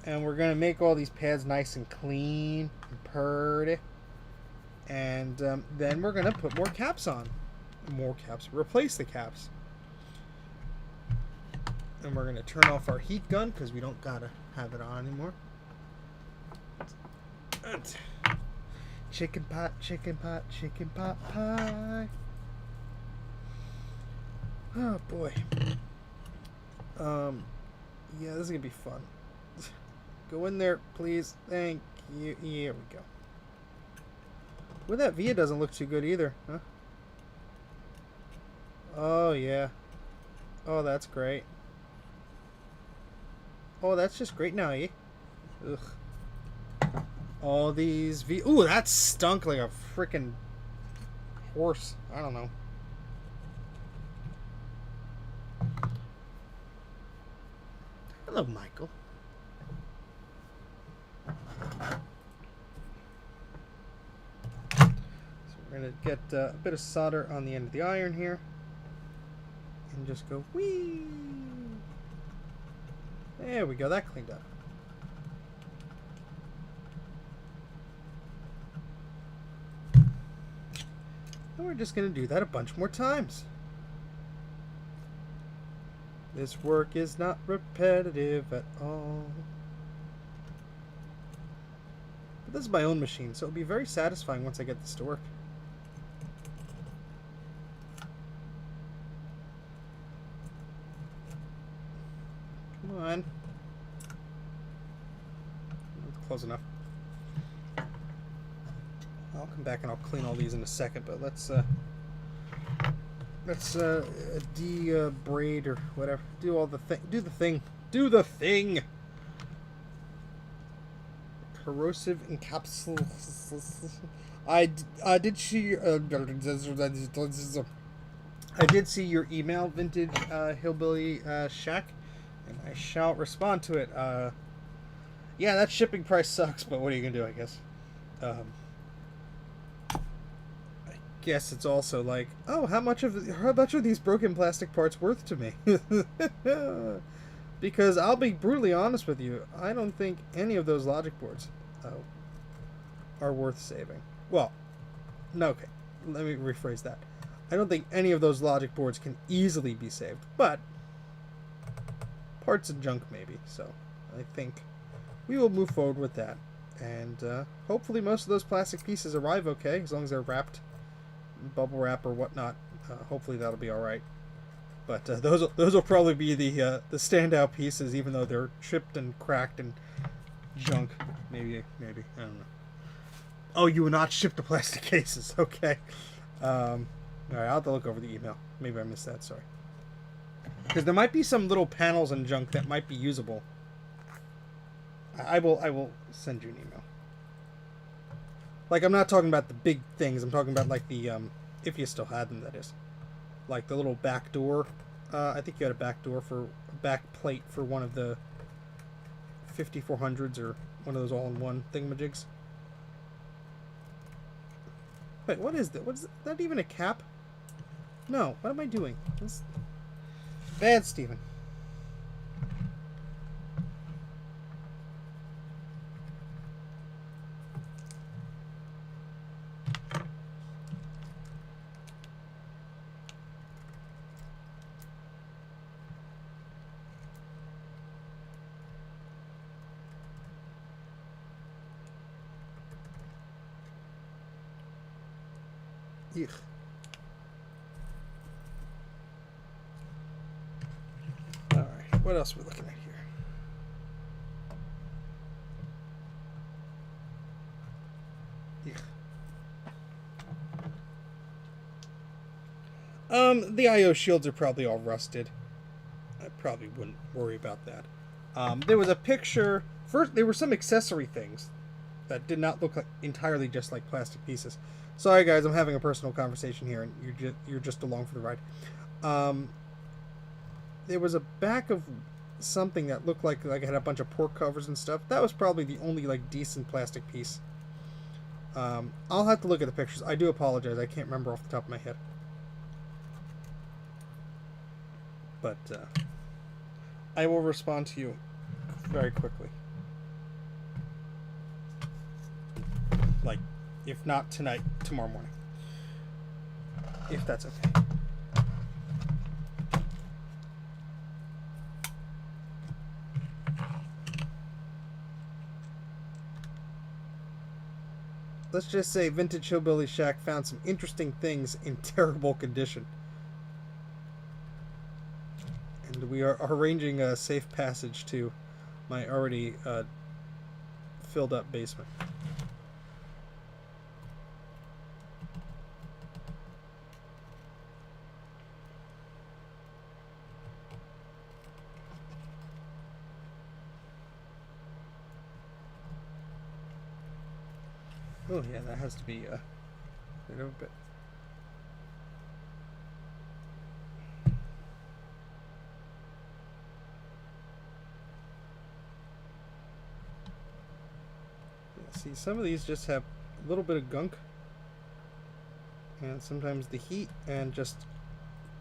Speaker 1: And we're going to make all these pads nice and clean and purty. And then we're going to put more caps on. More caps. Replace the caps. And we're going to turn off our heat gun because we don't got to have it on anymore. chicken pot, chicken pot, chicken pot pie. Oh boy. Yeah, this is gonna be fun. Go in there, please. Thank you. Here we go. Well, that Via doesn't look too good either, huh? Oh, yeah. Oh, that's great. Oh, that's just great now, eh? Ugh. All these V... Ooh, that stunk like a freaking horse. I don't know. Hello, Michael. So we're going to get a bit of solder on the end of the iron here. And just go, whee! There we go, that cleaned up. And we're just going to do that a bunch more times. This work is not repetitive at all. But this is my own machine, so it'll be very satisfying once I get this to work. Come on. Close enough. I'll come back and I'll clean all these in a second, but let's de-braid or whatever. Do all the thing. Do the thing. Do the thing. Corrosive encapsul. I did see. I did see your email, Vintage Hillbilly Shack, and I shall respond to it. Yeah, that shipping price sucks, but what are you gonna do? I guess. Guess it's also like, oh, how much are these broken plastic parts worth to me? Because I'll be brutally honest with you, I don't think any of those logic boards are worth saving. Well, no, okay, let me rephrase that. I don't think any of those logic boards can easily be saved, but parts and junk maybe. So I think we will move forward with that, and hopefully most of those plastic pieces arrive okay, as long as they're wrapped. Bubble wrap or whatnot. Hopefully that'll be all right. But those will probably be the standout pieces, even though they're chipped and cracked and junk. Maybe I don't know. Oh, you will not ship the plastic cases. Okay. All right, I'll have to look over the email. Maybe I missed that. Sorry. Because there might be some little panels and junk that might be usable. I will send you an email. Like, I'm not talking about the big things. I'm talking about, like, the, if you still had them, that is. Like, the little back door. I think you had a back door for, a back plate for one of the 5400s or one of those all-in-one thingamajigs. Wait, what is that? What is that even a cap? No, what am I doing? That's bad, Steven. Ugh. Alright, what else are we looking at here? Ugh. The IO shields are probably all rusted. I probably wouldn't worry about that. There was a picture. First, there were some accessory things that did not look like entirely just like plastic pieces. Sorry, guys, I'm having a personal conversation here, and you're just along for the ride. There was a back of something that looked like it had a bunch of pork covers and stuff. That was probably the only like decent plastic piece. I'll have to look at the pictures. I do apologize. I can't remember off the top of my head. But I will respond to you very quickly. Like, if not tonight, tomorrow morning. If that's okay. let's just say Vintage Hillbilly Shack found some interesting things in terrible condition. And we are arranging a safe passage to my already filled up basement. Oh yeah, that has to be a little bit. Yeah, see, some of these just have a little bit of gunk, and sometimes the heat and just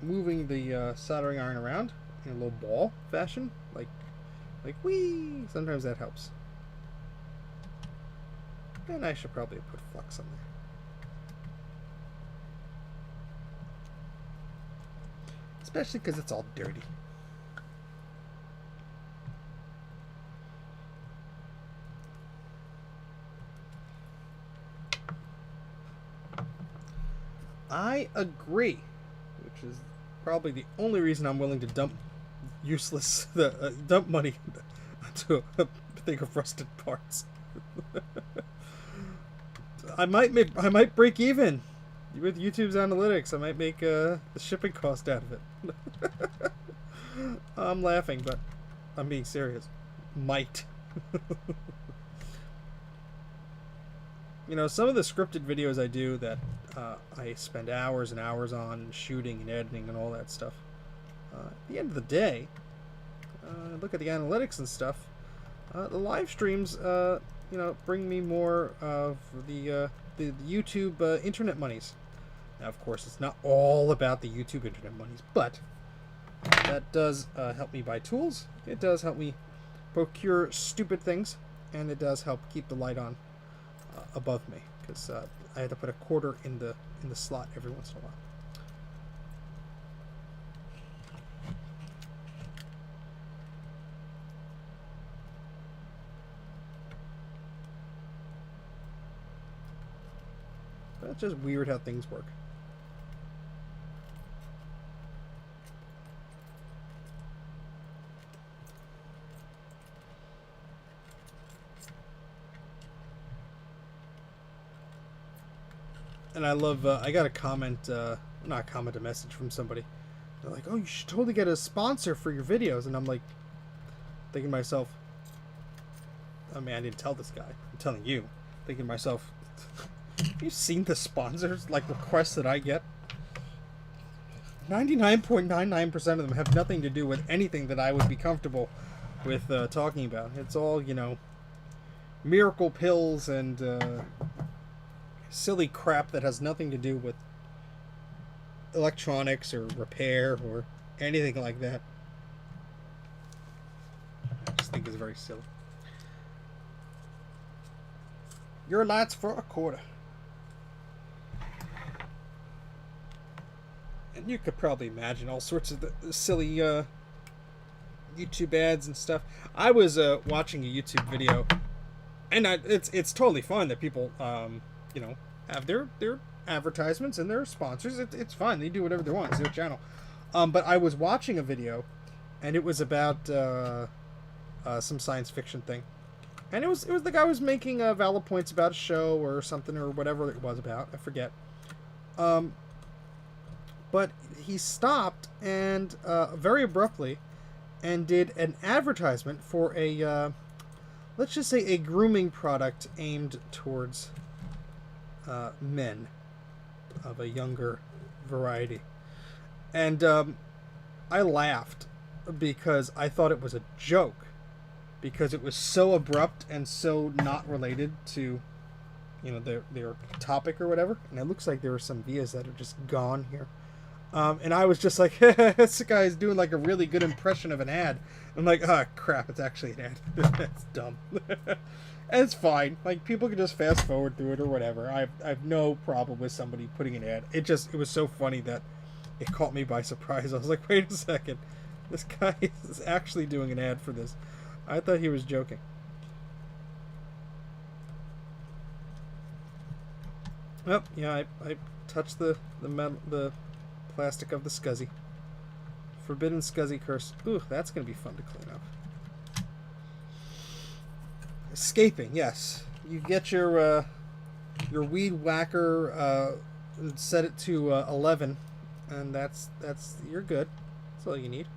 Speaker 1: moving the soldering iron around in a little ball fashion, like whee. Sometimes that helps. And I should probably put flux on there. Especially because it's all dirty. I agree, which is probably the only reason I'm willing to dump dump money to a thing of rusted parts. I might break even with YouTube's analytics. I might make the shipping cost out of it. I'm laughing, but I'm being serious. Might. You know, some of the scripted videos I do that I spend hours and hours on shooting and editing and all that stuff. At the end of the day, look at the analytics and stuff. The live streams, you know, bring me more of the YouTube internet monies. Now, of course, it's not all about the YouTube internet monies, but that does help me buy tools. It does help me procure stupid things, and it does help keep the light on above me, because I had to put a quarter in the slot every once in a while. But it's just weird how things work. And I love, I got a comment, not a comment, a message from somebody. They're like, oh, you should totally get a sponsor for your videos. And I'm like, thinking to myself, I mean, I didn't tell this guy. I'm telling you. Thinking to myself, have you seen the sponsors, like, requests that I get? 99.99% of them have nothing to do with anything that I would be comfortable with talking about. It's all, you know, miracle pills and silly crap that has nothing to do with electronics or repair or anything like that. I just think it's very silly. Your lights for a quarter. And you could probably imagine all sorts of the silly YouTube ads and stuff. I was watching a YouTube video, and it's totally fine that people you know, have their advertisements and their sponsors. It's fine. They do whatever they want. It's their channel. But I was watching a video, and it was about some science fiction thing, and it was the guy was making valid points about a show or something or whatever it was about. I forget. But he stopped and very abruptly and did an advertisement for a let's just say a grooming product aimed towards men of a younger variety. And I laughed because I thought it was a joke, because it was so abrupt and so not related to, you know, their topic or whatever. And it looks like there are some vias that are just gone here. And I was just like, this guy is doing like a really good impression of an ad. I'm like, oh crap, it's actually an ad. That's dumb. And it's fine. Like, people can just fast forward through it or whatever. I have no problem with somebody putting an ad. It was so funny that it caught me by surprise. I was like, wait a second. This guy is actually doing an ad for this. I thought he was joking. Oh, yeah, I touched the metal, the plastic of the SCSI. Forbidden SCSI curse. Ooh, that's going to be fun to clean up. Escaping, yes. You get your weed whacker, set it to 11, and that's you're good. That's all you need.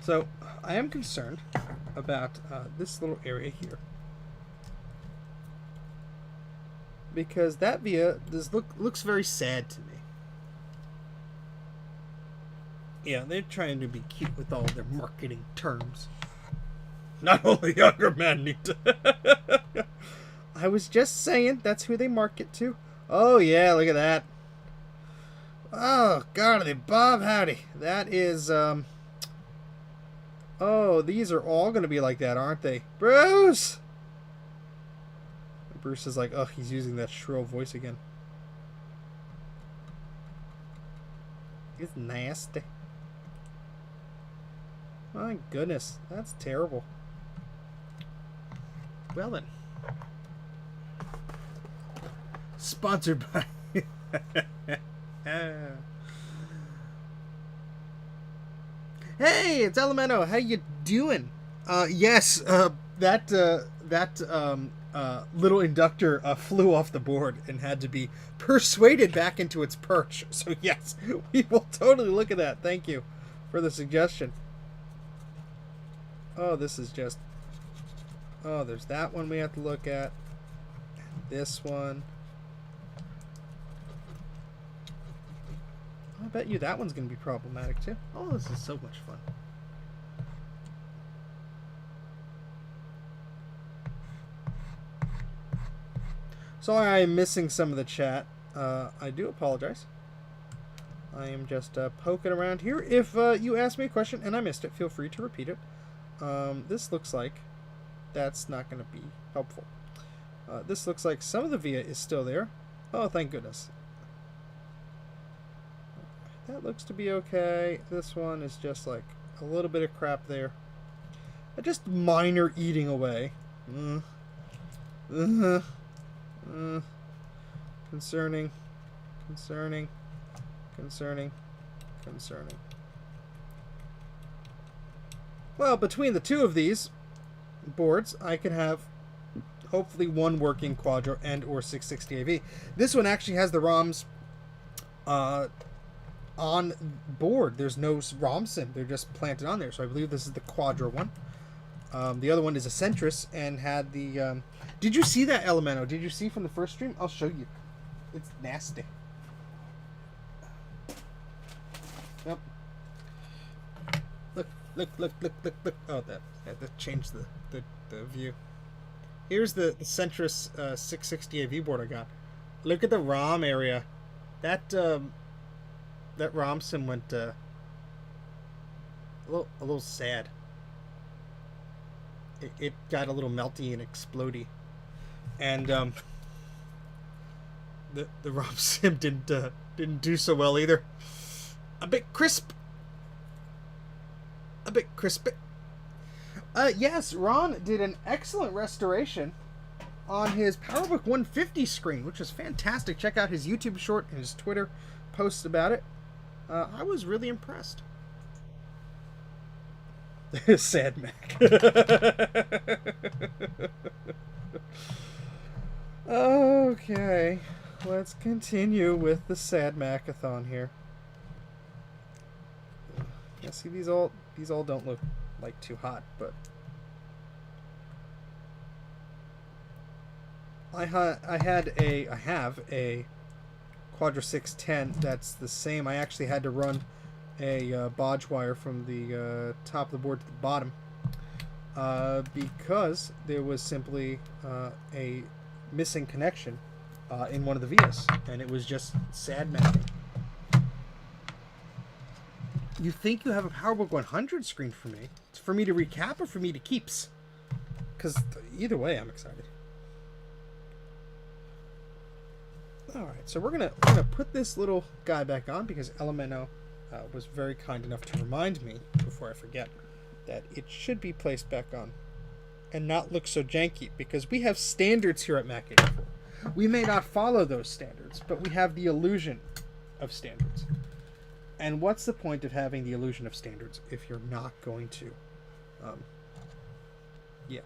Speaker 1: So, I am concerned about this little area here. Because that via looks very sad to me. Yeah, they're trying to be cute with all their marketing terms. Not only younger men need to... I was just saying, that's who they market to. Oh yeah, look at that. Oh, God, they Bob Howdy. That is, Oh, these are all going to be like that, aren't they? Bruce! Bruce is like, oh, he's using that shrill voice again. It's nasty. My goodness, that's terrible. Well then. Sponsored by... Hey, it's Elemento. How you doing? Yes, that little inductor flew off the board and had to be persuaded back into its perch. So yes, we will totally look at that. Thank you for the suggestion. Oh, this is just... Oh, there's that one we have to look at. This one. I bet you that one's going to be problematic too. Oh, this is so much fun. Sorry I'm missing some of the chat. I do apologize. I am just poking around here. If you asked me a question and I missed it, feel free to repeat it. This looks like that's not going to be helpful. This looks like some of the via is still there. Oh, thank goodness. That looks to be okay. This one is just like a little bit of crap there. Just minor eating away. Concerning. Concerning. Concerning. Concerning. Well, between the two of these boards, I can have hopefully one working Quadra and or 660AV. This one actually has the ROMs on board. There's no ROM sim. They're just planted on there. So I believe this is the Quadra one. The other one is a Centris and had the... did you see that, Elemento? Did you see from the first stream? I'll show you. It's nasty. Yep. Look. Oh, that changed the view. Here's the Centris 660AV board I got. Look at the ROM area. That ROM sim went a little sad. It got a little melty and explodey, and the ROM sim didn't do so well either. A bit crisp. A bit crispy. Yes, Ron did an excellent restoration on his PowerBook 150 screen, which is fantastic. Check out his YouTube short and his Twitter posts about it. I was really impressed. Sad Mac. Okay, let's continue with the Sad Macathon here. Yeah, see, these all don't look like too hot, but I have a Quadra 610 that's the same. I actually had to run a bodge wire from the top of the board to the bottom because there was simply a missing connection in one of the vias, and it was just sad mapping. You think you have a PowerBook 100 screen for me? It's for me to recap or for me to keeps? Because either way, I'm excited. Alright, so we're gonna put this little guy back on because Elemento was very kind enough to remind me, before I forget, that it should be placed back on and not look so janky, because we have standards here at Mac84. We may not follow those standards, but we have the illusion of standards. And what's the point of having the illusion of standards if you're not going to? Yeah.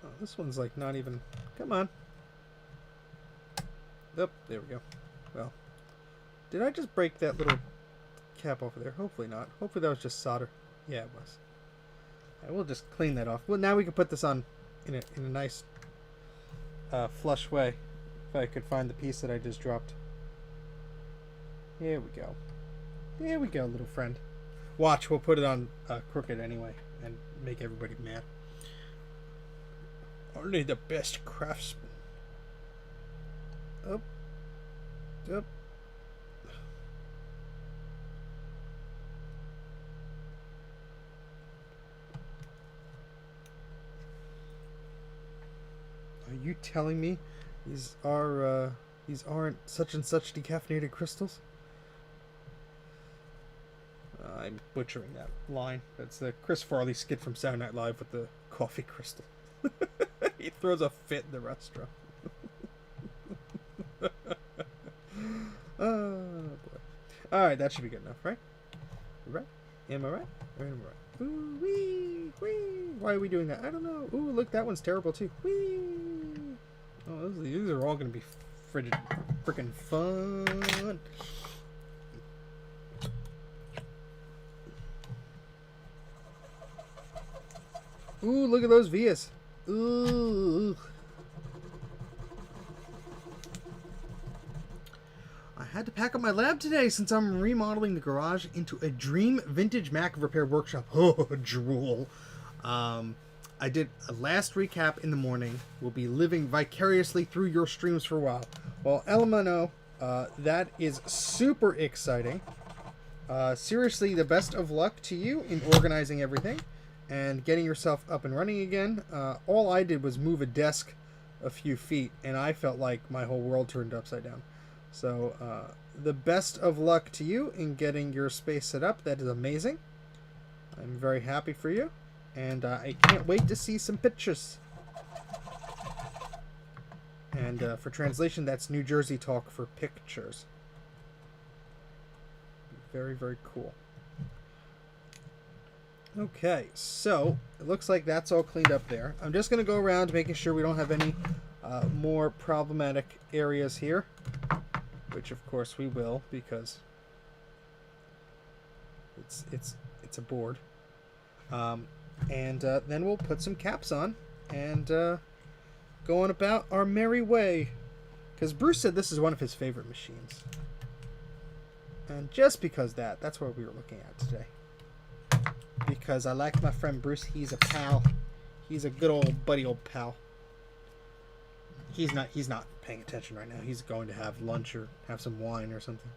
Speaker 1: Oh, this one's like not even... Come on. Oh, there we go. Well, did I just break that little cap over there? Hopefully not. Hopefully that was just solder. Yeah, it was. I will just clean that off. Well, now we can put this on in a nice flush way. If I could find the piece that I just dropped. Here we go. There we go, little friend. Watch, we'll put it on crooked anyway and make everybody mad. Only the best craftsman. Up. Up. Are you telling me these aren't such and such decaffeinated crystals? I'm butchering that line. That's the Chris Farley skit from Saturday Night Live with the coffee crystal. He throws a fit in the restaurant. Oh boy! All right, that should be good enough, right? Right? Am I right? Or am I right? Ooh wee wee! Why are we doing that? I don't know. Ooh, look, that one's terrible too. Wee! Oh, these are all gonna be freaking fun. Ooh, look at those vias. Ooh. I had to pack up my lab today since I'm remodeling the garage into a dream vintage Mac repair workshop. Oh, drool. I did a last recap in the morning. We'll be living vicariously through your streams for a while. Well, Elemento, that is super exciting. Seriously, the best of luck to you in organizing everything and getting yourself up and running again. All I did was move a desk a few feet, and I felt like my whole world turned upside down. So, the best of luck to you in getting your space set up. That is amazing. I'm very happy for you, and I can't wait to see some pictures. And for translation, that's New Jersey talk for pictures. Very, very cool. Okay, so it looks like that's all cleaned up there. I'm just going to go around making sure we don't have any more problematic areas here, which of course we will, because it's a board. And then we'll put some caps on and go on about our merry way, because Bruce said this is one of his favorite machines, and just because that's what we were looking at today. Because I like my friend Bruce. He's a pal. He's a good old buddy old pal. He's not paying attention right now. He's going to have lunch or have some wine or something.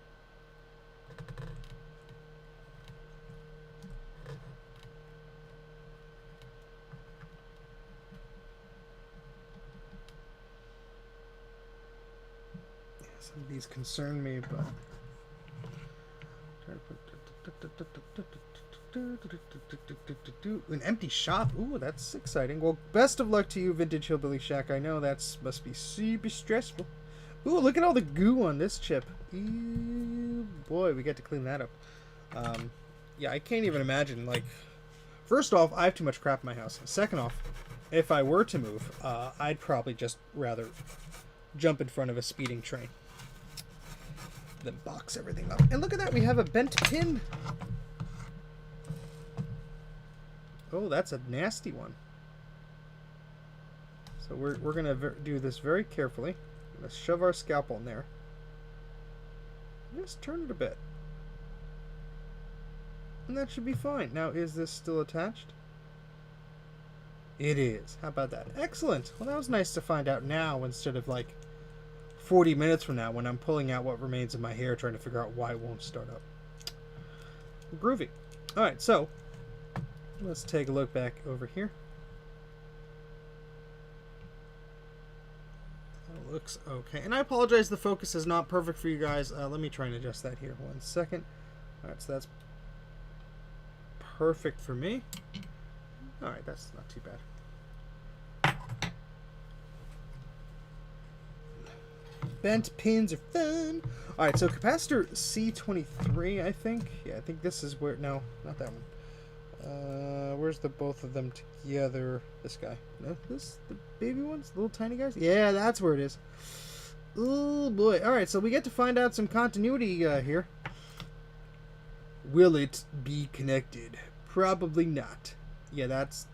Speaker 1: Yeah, some of these concern me, but try to put an empty shop. Ooh, that's exciting. Well, best of luck to you, Vintage Hillbilly Shack. I know that must be super stressful. Ooh, look at all the goo on this chip. Ew, boy, we get to clean that up. Yeah, I can't even imagine. Like, first off, I have too much crap in my house. Second off, if I were to move, I'd probably just rather jump in front of a speeding train than box everything up. And look at that, we have a bent pin. Oh, that's a nasty one. So we're going to do this very carefully. Let's shove our scalpel in there. Just turn it a bit. And that should be fine. Now, is this still attached? It is. How about that? Excellent. Well, that was nice to find out now instead of, like, 40 minutes from now when I'm pulling out what remains of my hair trying to figure out why it won't start up. Groovy. Alright, so let's take a look back over here. That looks okay. And I apologize, the focus is not perfect for you guys. Let me try and adjust that here 1 second. Alright, so that's perfect for me. Alright, that's not too bad. Bent pins are fun. Alright, so capacitor C23, I think. Yeah, I think this is where... No, not that one. Where's the both of them together? This guy. No, this? The baby ones? The little tiny guys? Yeah, that's where it is. Oh, boy. Alright, so we get to find out some continuity here. Will it be connected? Probably not. Yeah, that's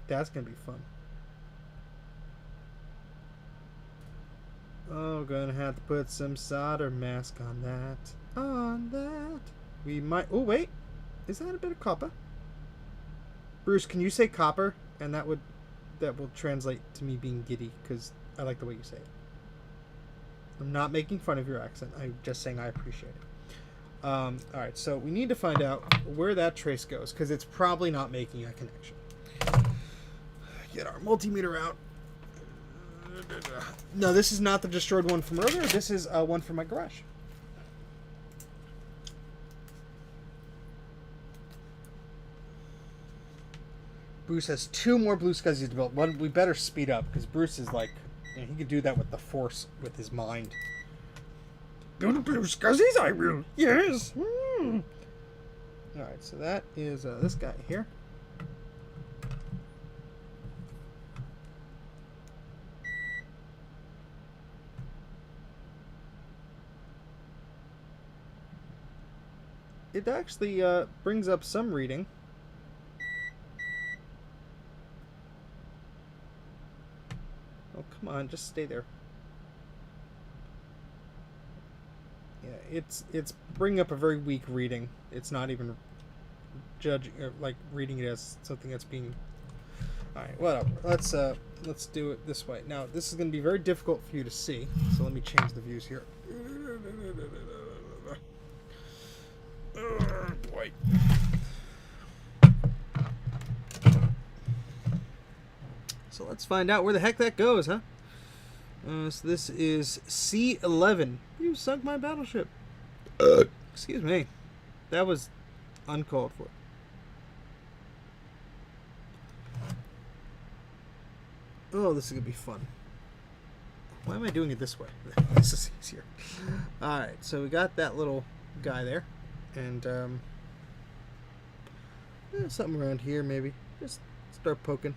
Speaker 1: gonna be fun. Oh, gonna have to put some solder mask on that. On that. We might... Oh, wait. Is that a bit of copper? Bruce, can you say copper? And that will translate to me being giddy, because I like the way you say it. I'm not making fun of your accent. I'm just saying I appreciate it. Alright, so we need to find out where that trace goes, because it's probably not making a connection. Get our multimeter out. No, this is not the destroyed one from earlier. This is one from my garage. Bruce has 2 more blue scuzzies to build. One, we better speed up, because Bruce is like, you know, he could do that with the force, with his mind. Build blue scuzzies, I will. Yes. Mm. Alright, so that is this guy here. It actually brings up some reading. Oh, come on, just stay there. Yeah, it's bringing up a very weak reading. It's not even judging, like reading it as something that's being... Alright, whatever. Let's do it this way. Now, this is going to be very difficult for you to see, so let me change the views here. Oh, boy. So let's find out where the heck that goes, huh? So this is C11. You sunk my battleship. Excuse me. That was uncalled for. Oh, this is going to be fun. Why am I doing it this way? This is easier. Alright, so we got that little guy there. And, something around here, maybe. Just start poking.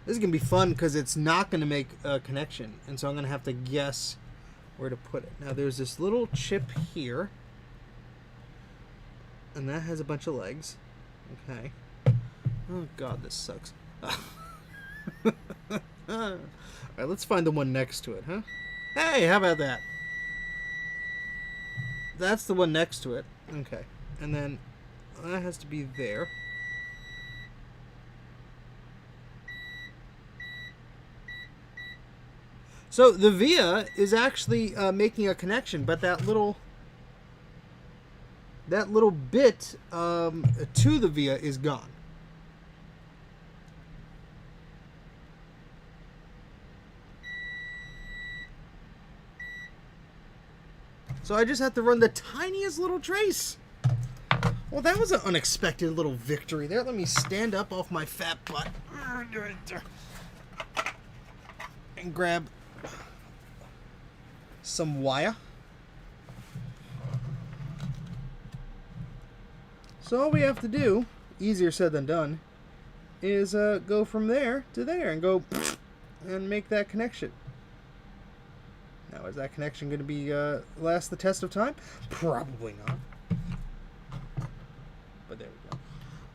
Speaker 1: This is going to be fun because it's not going to make a connection. And so I'm going to have to guess where to put it. Now, there's this little chip here. And that has a bunch of legs. Okay. Oh, God, this sucks. Alright, let's find the one next to it, huh? Hey, how about that? That's the one next to it. Okay. And then that has to be there. So the via is actually making a connection, but that little bit to the via is gone. So I just have to run the tiniest little trace. Well, that was an unexpected little victory there. Let me stand up off my fat butt and grab some wire. So all we have to do, easier said than done, is go from there to there and go and make that connection. Now, is that connection going to be last the test of time? Probably not. But there we go.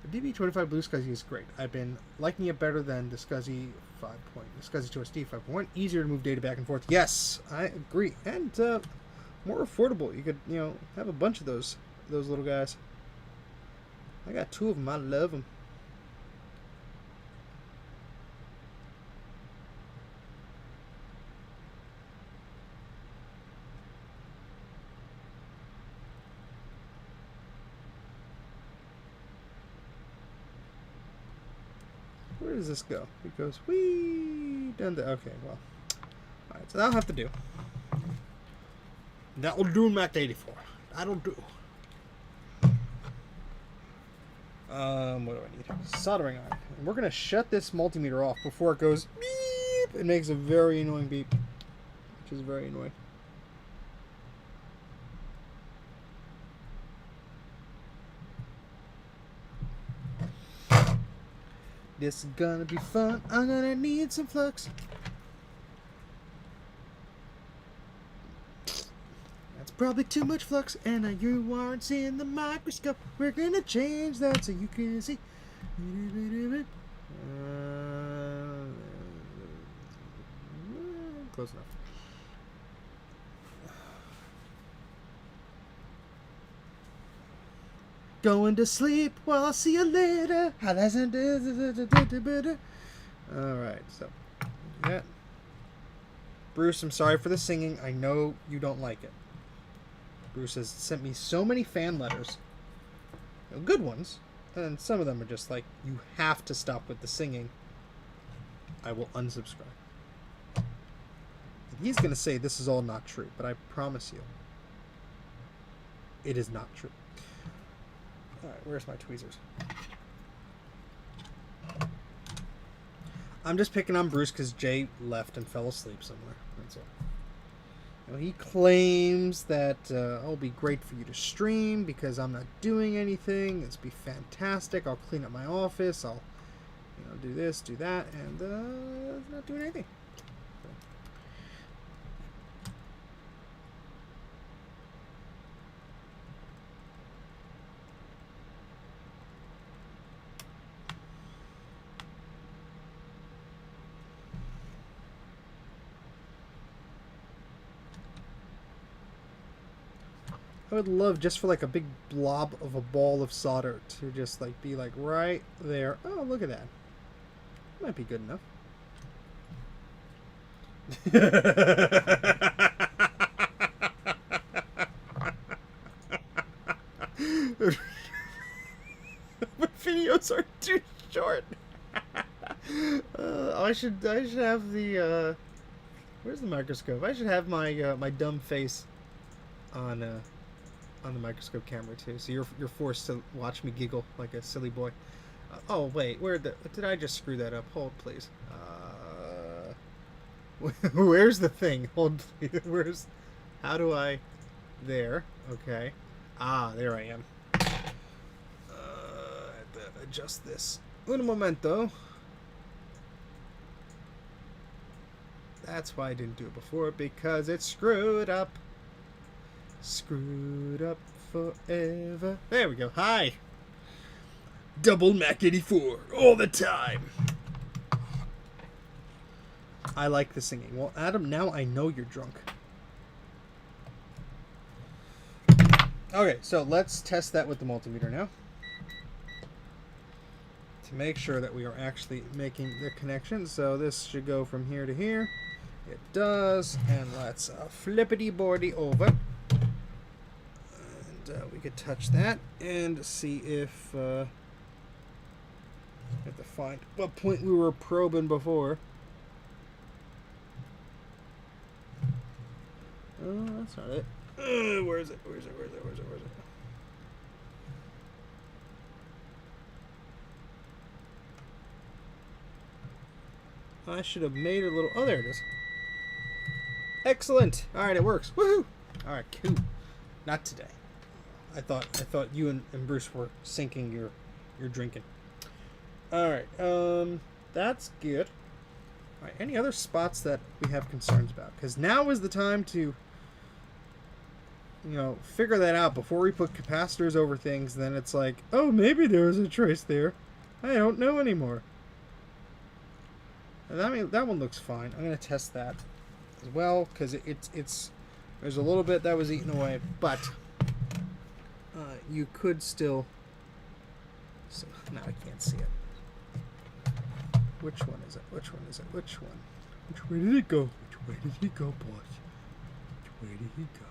Speaker 1: The DB25 Blue SCSI is great. I've been liking it better than the SCSI 5. The SCSI 2SD 5.1. Easier to move data back and forth. Yes, I agree. And more affordable. You could, have a bunch of those little guys. I got 2 of them. I love them. Where does this go? It goes whee down there. Okay, well. Alright, so that'll have to do. That will do, Mac84. That'll do. What do I need? Soldering iron. And we're gonna shut this multimeter off before it goes beep. It makes a very annoying beep, which is very annoying. This is gonna be fun. I'm gonna need some flux. That's probably too much flux, and you aren't seeing the microscope. We're gonna change that so you can see. Close enough. Going to sleep. Well, I'll see you later. Alright, so yeah. Bruce, I'm sorry for the singing. I know you don't like it. Bruce has sent me so many fan letters. Good ones. And some of them are just like, you have to stop with the singing. I will unsubscribe. And he's going to say this is all not true, but I promise you, it is not true. Alright, where's my tweezers? I'm just picking on Bruce because Jay left and fell asleep somewhere. That's all. You know, he claims that it'll be great for you to stream because I'm not doing anything. It's be fantastic. I'll clean up my office. I'll, do this, do that, and not doing anything. I would love just for like a big blob of a ball of solder to just like be like right there. Oh, look at that. Might be good enough. My videos are too short. I should have the where's the microscope? I should have my my dumb face on the microscope camera too, so you're forced to watch me giggle like a silly boy. Oh wait, did I just screw that up? Hold please. Where's the thing? Hold please. How do I? There. Okay. Ah, there I am. I have to adjust this. Un momento. That's why I didn't do it before, because it's screwed up. Screwed up forever. There we go. Hi. Double Mac84 all the time. I like the singing. Well, Adam, now I know you're drunk. Okay, so let's test that with the multimeter now. To make sure that we are actually making the connection. So this should go from here to here. It does. And let's flippity-boardy over. We could touch that and see if have to find what point we were probing before. Oh, that's not it. Where is it? I should have made a little. Oh, there it is. Excellent. All right, it works. Woohoo! All right, cool. Not today. I thought you and Bruce were sinking your drinking. All right, that's good. All right, any other spots that we have concerns about? Because now is the time to, figure that out before we put capacitors over things. Then it's like, oh, maybe there was a trace there. I don't know anymore. And that one looks fine. I'm gonna test that as well because it's there's a little bit that was eaten away, but. You could still. So now I can't see it. Which one is it? Which one is it? Which one? Which way did it go? Which way did he go, boss? Which way did he go?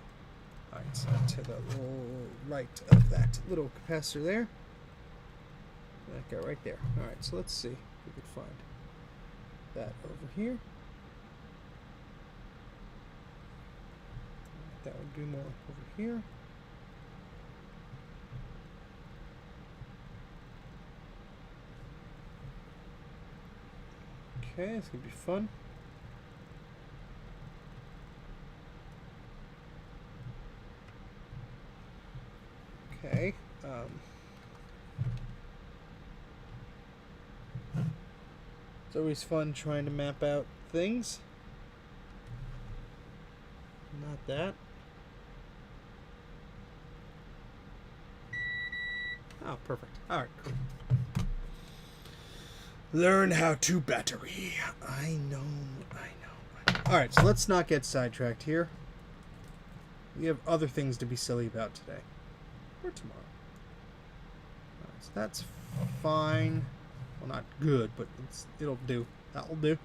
Speaker 1: Alright, so to the right of that little capacitor there. That guy right there. Alright, so let's see. we could find that over here. That would be more over here. Okay, it's gonna be fun. Okay. It's always fun trying to map out things. Not that. Oh, perfect. Alright, cool. Learn how to battery. I know. Alright, so let's not get sidetracked here. We have other things to be silly about today. Or tomorrow. Alright, so that's fine. Well, not good, but it'll do. That'll do.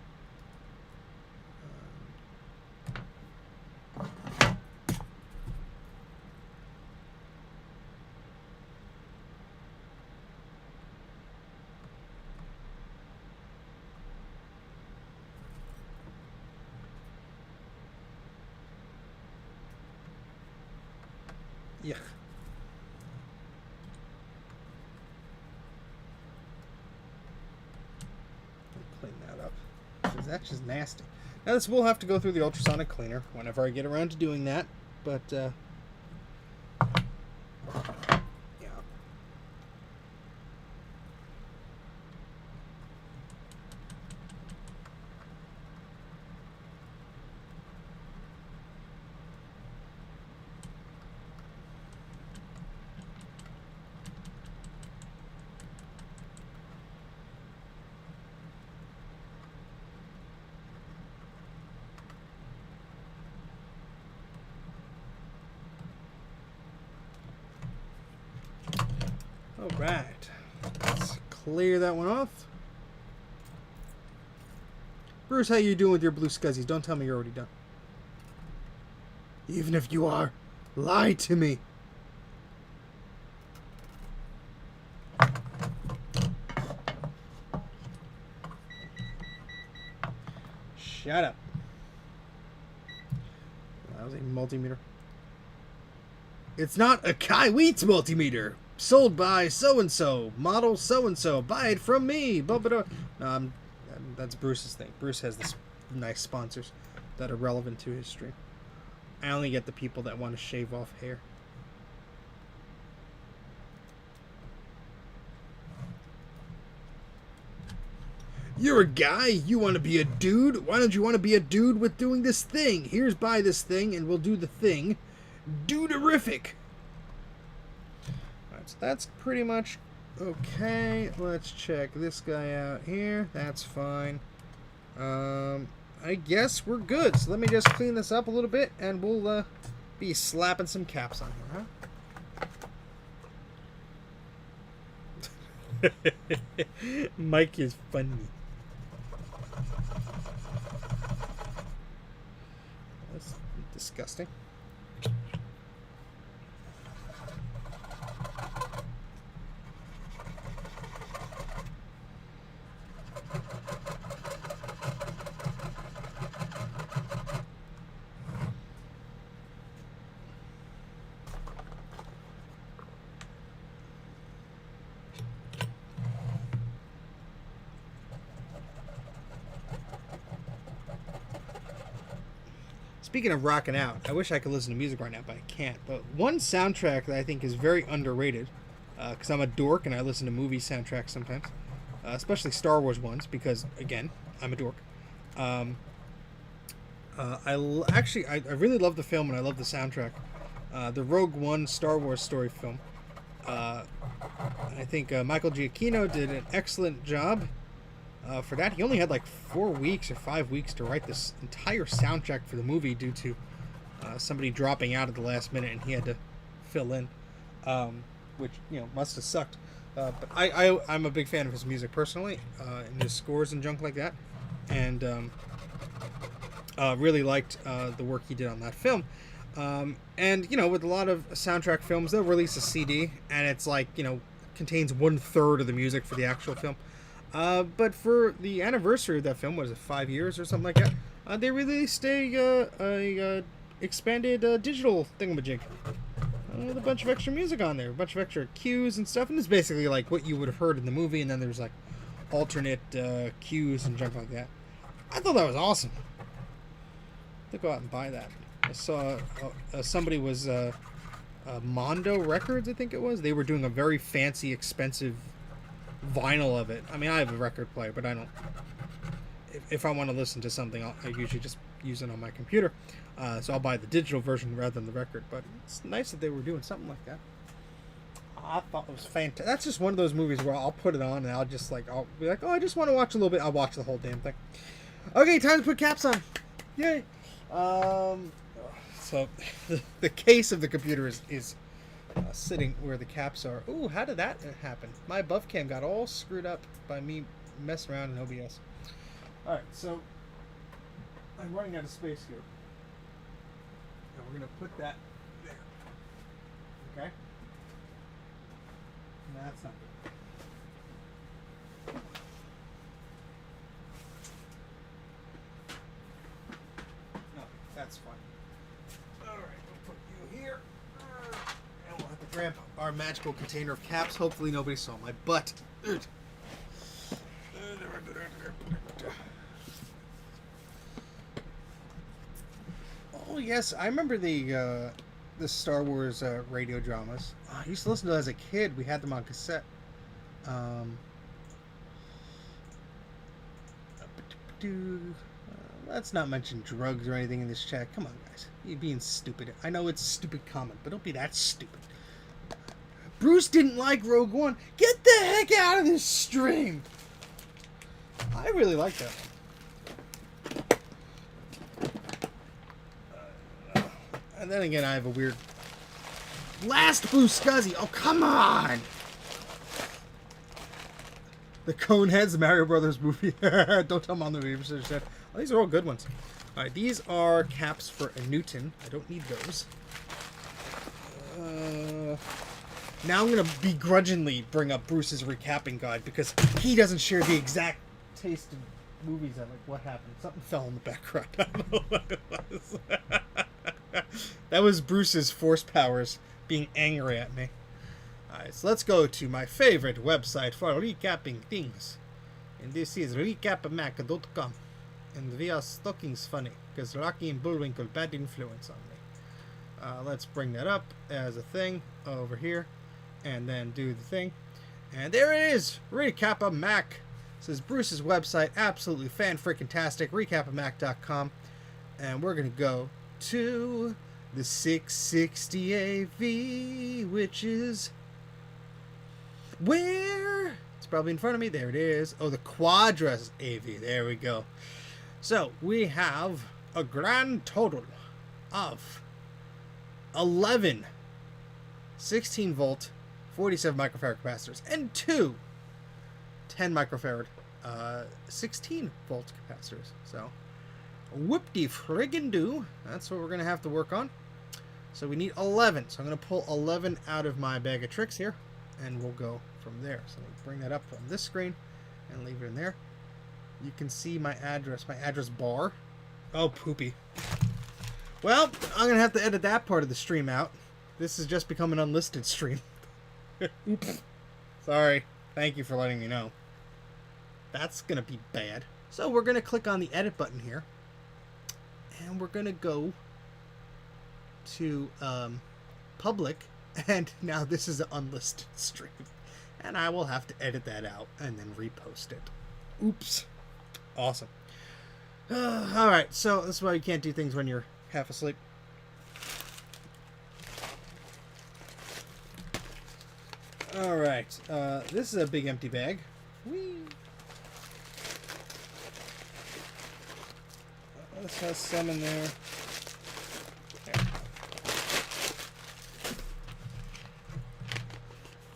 Speaker 1: Yuck. Clean that up. Because that's just nasty. Now this will have to go through the ultrasonic cleaner whenever I get around to doing that. But, yeah. Alright, let's clear that one off. Bruce, how you doing with your blue scuzzies? Don't tell me you're already done. Even if you are, lie to me. Shut up. That was a multimeter. It's not a Kai Wheats multimeter. Sold by so-and-so, model so-and-so, buy it from me, blah, blah, blah. No, that's Bruce's thing. Bruce has this nice sponsors that are relevant to his stream. I only get the people that want to shave off hair. You're a guy, you want to be a dude? Why don't you want to be a dude with doing this thing? Here's buy this thing and we'll do the thing. Dude-erific. So that's pretty much okay. Let's check this guy out here. That's fine. I guess we're good. So let me just clean this up a little bit and we'll be slapping some caps on here, huh? Mike is funny. That's disgusting. Speaking of rocking out, I wish I could listen to music right now, but I can't. But one soundtrack that I think is very underrated, because I'm a dork and I listen to movie soundtracks sometimes, especially Star Wars ones, because, again, I'm a dork. I really love the film and I love the soundtrack. The Rogue One Star Wars story film. I think Michael Giacchino did an excellent job. For that, he only had like 4 weeks or 5 weeks to write this entire soundtrack for the movie due to somebody dropping out at the last minute and he had to fill in, which, you know, must have sucked. But I'm a big fan of his music personally, and his scores and junk like that, and really liked the work he did on that film. And, you know, with a lot of soundtrack films, they'll release a CD and it's like, you know, contains 1/3 of the music for the actual film. But for the anniversary of that film, was it 5 years or something like that? They released a expanded digital thingamajig with a bunch of extra music on there, a bunch of extra cues and stuff, and it's basically like what you would have heard in the movie, and then there's like alternate cues and junk like that. I thought that was awesome. To go out and buy that. I saw somebody was Mondo Records, I think it was. They were doing a very fancy, expensive vinyl of it. I mean, I have a record player, but I don't. If I want to listen to something, I usually just use it on my computer. So I'll buy the digital version rather than the record. But it's nice that they were doing something like that. I thought it was fantastic. That's just one of those movies where I'll put it on and I'll be like, oh, I just want to watch a little bit. I'll watch the whole damn thing. Okay, time to put caps on. Yay. So the case of the computer is sitting where the caps are. Ooh, how did that happen? My above cam got all screwed up by me messing around in OBS. Alright, so I'm running out of space here. And we're going to put that there. Okay? That's not good. No, that's fine. Alright, we'll put you here. And we'll have to grab our magical container of caps. Hopefully nobody saw my butt. Oh yes, I remember the Star Wars radio dramas. I used to listen to them as a kid. We had them on cassette. Let's not mention drugs or anything in this chat. Come on, guys. You're being stupid. I know it's a stupid comment, but don't be that stupid. Bruce didn't like Rogue One. Get the heck out of this stream! I really like that one. And then again, I have a weird... Last Blue Scuzzy! Oh, come on! The Coneheads, the Mario Brothers movie. Don't tell Mom the babysitter said. Oh, these are all good ones. Alright, these are caps for a Newton. I don't need those. Now I'm going to begrudgingly bring up Bruce's recapping guide because he doesn't share the exact taste of movies. I like, what happened? Something fell in the background. I don't know what it was. That was Bruce's force powers being angry at me. Alright, so let's go to my favorite website for recapping things. And this is recapmac.com. And we are stockings funny, because Rocky and Bullwinkle bad influence on me. Let's bring that up as a thing over here. And then do the thing. And there it is! Recap-a-Mac. This is Bruce's website. Absolutely fan-freaking-tastic. Recap-a-Mac.com. And we're going to go to the 660AV, which is where? It's probably in front of me. There it is. Oh, the Quadra AV. There we go. So we have a grand total of 11 16-volt 47 microfarad capacitors and two 10 microfarad 16-volt capacitors. So whoop-de-friggin' do. That's what we're going to have to work on. So we need 11. So I'm going to pull 11 out of my bag of tricks here, and we'll go from there. So let me bring that up on this screen and leave it in there. You can see my address bar. Oh, poopy. Well, I'm going to have to edit that part of the stream out. This has just become an unlisted stream. Oops. Sorry. Thank you for letting me know. That's going to be bad. So we're going to click on the edit button here. And we're going to go to public. And now this is an unlisted stream. And I will have to edit that out and then repost it. Oops. Awesome. Alright, so this is why you can't do things when you're half asleep. Alright, this is a big empty bag. Whee! This has some in there.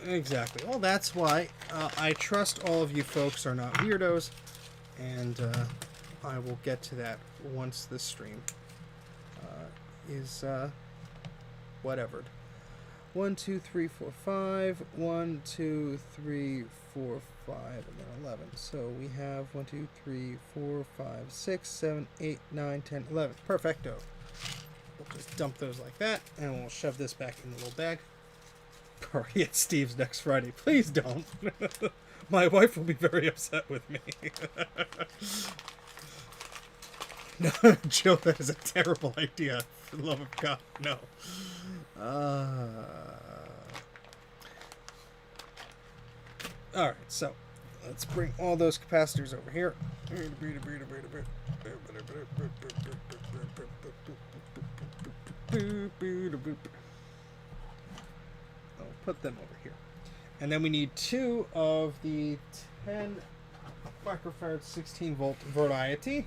Speaker 1: Exactly. Well, that's why I trust all of you folks are not weirdos, and I will get to that once this stream is whatevered. 1, 2, 3, 4, 5. 1, 2, 3, 4, 5, and then 11. So we have 1, 2, 3, 4, 5, 6, 7, 8, 9, 10, 11. Perfecto. We'll just dump those like that, and we'll shove this back in the little bag. Party at Steve's next Friday. Please don't. My wife will be very upset with me. No, Joe, that is a terrible idea. For the love of God, no. Alright, so let's bring all those capacitors over here. I'll put them over here. And then we need 2 of the 10 microfarad 16 volt variety.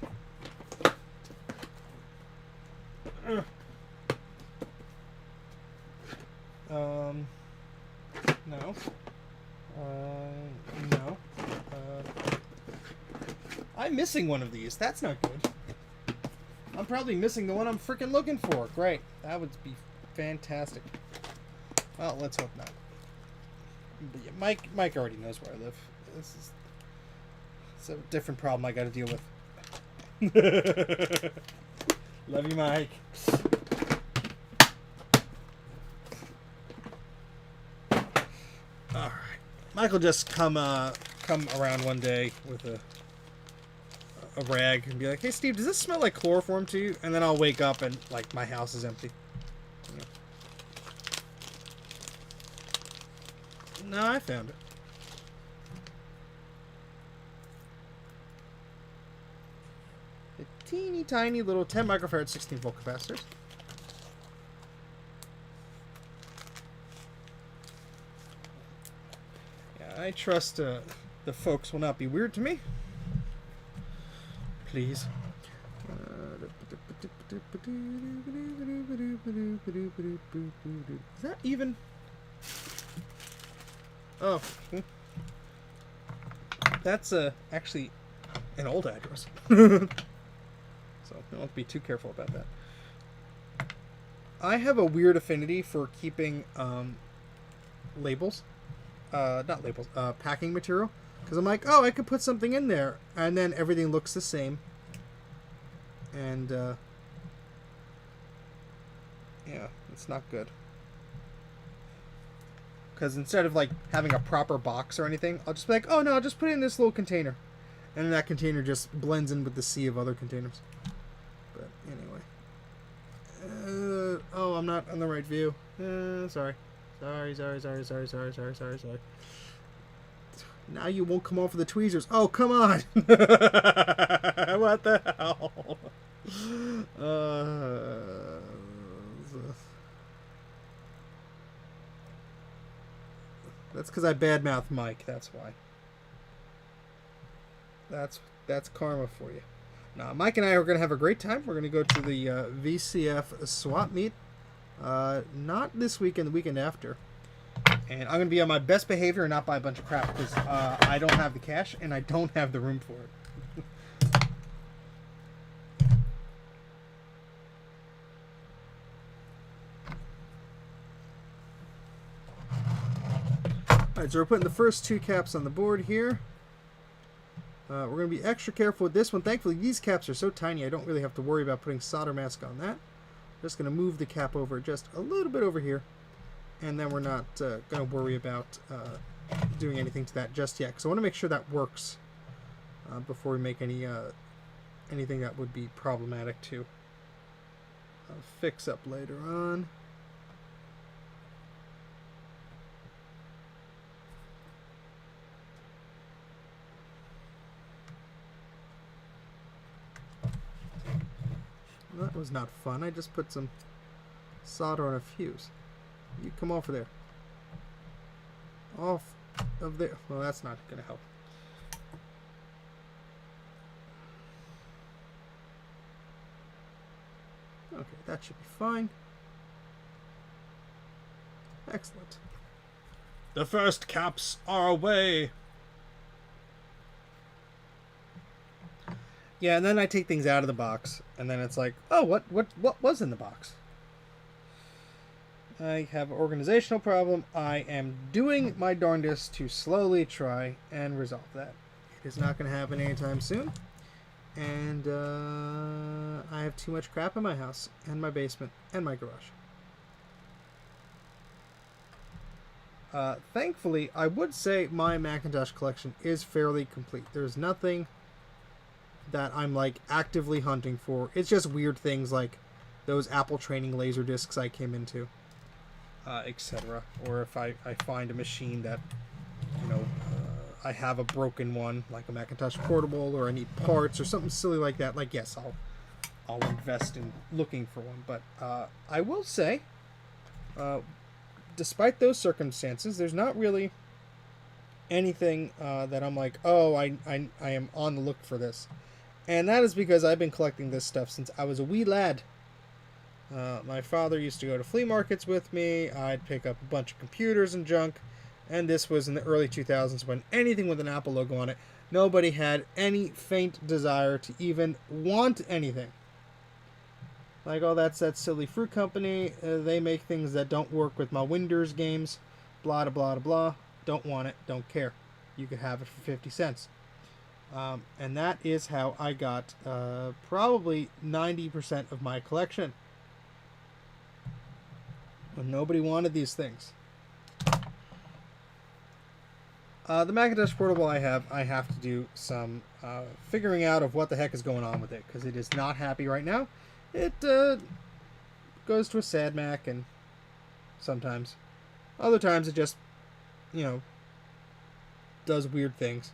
Speaker 1: No. No. I'm missing one of these. That's not good. I'm probably missing the one I'm freaking looking for. Great. That would be fantastic. Well, let's hope not. But yeah, Mike already knows where I live. It's a different problem I got to deal with. Love you, Mike. All right. Michael just come around one day with a rag and be like, "Hey, Steve, does this smell like chloroform to you?" And then I'll wake up and like my house is empty. No, I found it. The teeny tiny little 10 microfarad 16 volt capacitors. Yeah, I trust the folks will not be weird to me. Please. Is that even? Oh, that's actually an old address. So I don't have to be too careful about that. I have a weird affinity for keeping labels, not labels, packing material, because I'm like, oh, I could put something in there, and then everything looks the same, and yeah, it's not good. Because instead of like having a proper box or anything, I'll just be like, oh no, I'll just put it in this little container. And then that container just blends in with the sea of other containers. But anyway. Oh, I'm not on the right view. Sorry. Sorry. Now you won't come off of the tweezers. Oh, come on. What the hell? That's because I badmouth Mike. That's why. That's karma for you. Now, Mike and I are going to have a great time. We're going to go to the VCF swap meet. Not this weekend, the weekend after. And I'm going to be on my best behavior and not buy a bunch of crap because I don't have the cash and I don't have the room for it. Alright, so we're putting the first 2 caps on the board here. We're going to be extra careful with this one. Thankfully, these caps are so tiny I don't really have to worry about putting solder mask on that. Just going to move the cap over just a little bit over here. And then we're not going to worry about doing anything to that just yet. Because I want to make sure that works before we make any anything that would be problematic to fix up later on. That was not fun. I just put some solder on a fuse. You come off of there. Off of there. Well, that's not going to help. Okay, that should be fine. Excellent. The first caps are away. Yeah, and then I take things out of the box, and then it's like, oh, what was in the box? I have an organizational problem. I am doing my darndest to slowly try and resolve that. It is not going to happen anytime soon. And I have too much crap in my house, and my basement, and my garage. Thankfully, I would say my Macintosh collection is fairly complete. There's nothing that I'm like actively hunting for. It's just weird things like those Apple training laser discs I came into, etc. Or if I find a machine that, you know, I have a broken one, like a Macintosh Portable, or I need parts or something silly like that. Like, yes, I'll invest in looking for one. But I will say, despite those circumstances, there's not really anything that I'm like, oh, I am on the look for this. And that is because I've been collecting this stuff since I was a wee lad. My father used to go to flea markets with me. I'd pick up a bunch of computers and junk. And this was in the early 2000s when anything with an Apple logo on it, nobody had any faint desire to even want anything. Like, oh, that's that silly fruit company. They make things that don't work with my Windows games. Blah, blah, blah, blah. Don't want it. Don't care. You could have it for 50 cents. And that is how I got probably 90% of my collection. When nobody wanted these things. The Macintosh Portable I have to do some figuring out of what the heck is going on with it, because it is not happy right now. It goes to a sad Mac, and sometimes. Other times it just, you know, does weird things.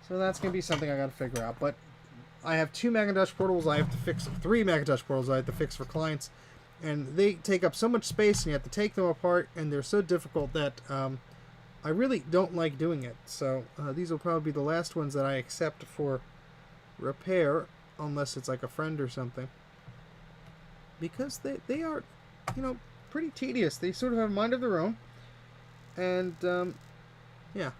Speaker 1: So that's going to be something I got to figure out. But I have 2 Macintosh Portables I have to fix, 3 Macintosh Portables I have to fix for clients. And they take up so much space, and you have to take them apart, and they're so difficult that I really don't like doing it. So these will probably be the last ones that I accept for repair, unless it's like a friend or something. Because they are, you know, pretty tedious. They sort of have a mind of their own. And, yeah.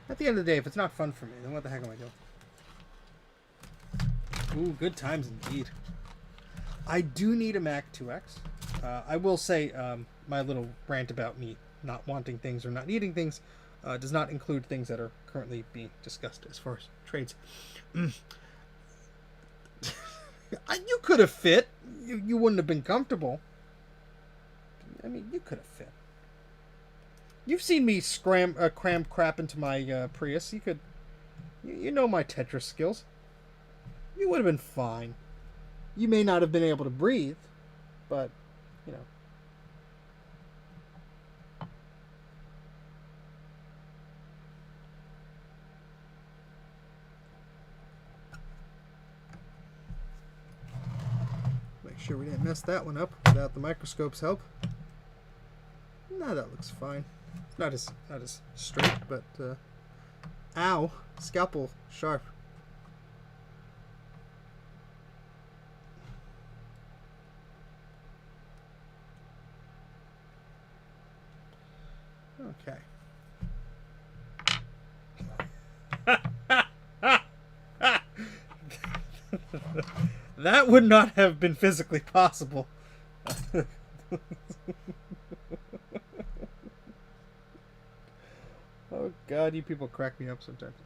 Speaker 1: At the end of the day, if it's not fun for me, then what the heck am I doing? Ooh, good times indeed. I do need a Mac 2X. I will say my little rant about me not wanting things or not needing things does not include things that are currently being discussed as far as trades. You could have fit. You wouldn't have been comfortable. I mean, you could have fit. You've seen me cram crap into my Prius. You could... You know my Tetris skills. You would have been fine. You may not have been able to breathe, but, you know. Make sure we didn't mess that one up without the microscope's help. No, that looks fine. Not as straight, but ow, scalpel sharp. Okay. That would not have been physically possible. Oh God, you people crack me up sometimes.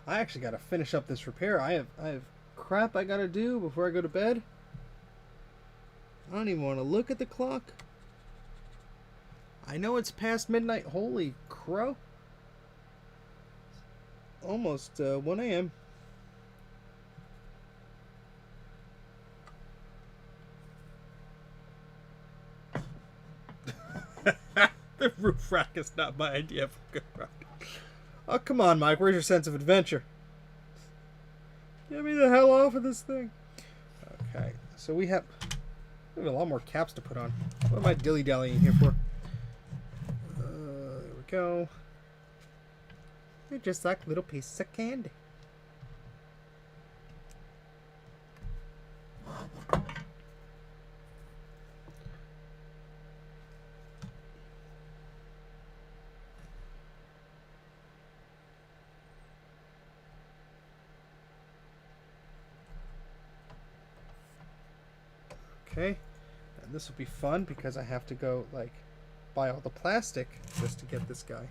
Speaker 1: I actually got to finish up this repair. I have crap I got to do before I go to bed. I don't even want to look at the clock. I know it's past midnight. Holy crow. Almost 1 a.m. The roof rack is not my idea of a good rack. Oh, come on, Mike. Where's your sense of adventure? Get me the hell off of this thing. Okay, so we have a lot more caps to put on. What am I dilly-dallying here for? There we go. They're just like little pieces of candy. Okay. And this will be fun because I have to go, like, buy all the plastic just to get this guy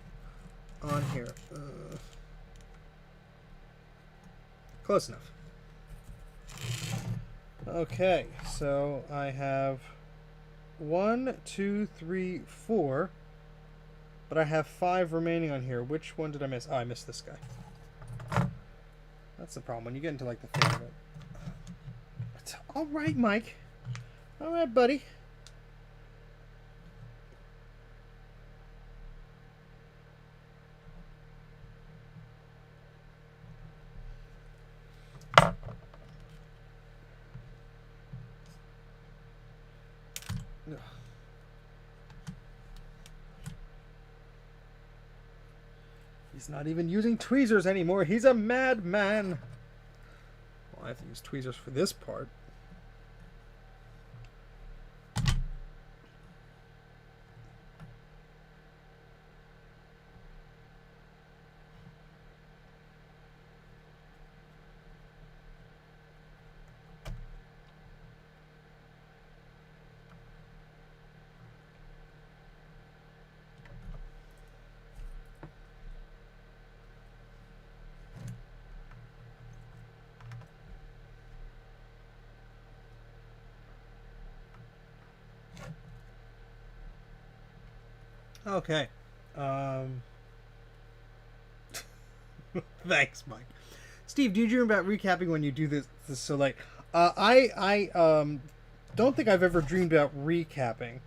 Speaker 1: on here. Close enough. Okay, so I have 1, 2, 3, 4, but I have 5 remaining on here. Which one did I miss? Oh, I missed this guy. That's the problem when you get into like the thing of it. It's all right, Mike. All right, buddy. He's not even using tweezers anymore. He's a madman. Well, I have to use tweezers for this part. Okay. Thanks, Mike. Steve, do you dream about recapping when you do this so late? I don't think I've ever dreamed about recapping.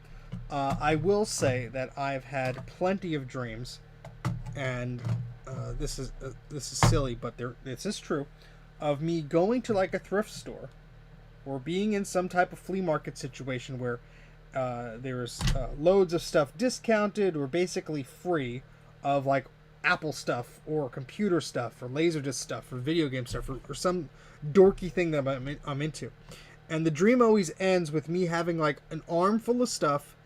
Speaker 1: I will say that I've had plenty of dreams, and this is silly, but this is true, of me going to like a thrift store or being in some type of flea market situation where there's loads of stuff discounted or basically free of like Apple stuff or computer stuff or Laserdisc stuff or video game stuff or some dorky thing that I'm into. And the dream always ends with me having like an armful of stuff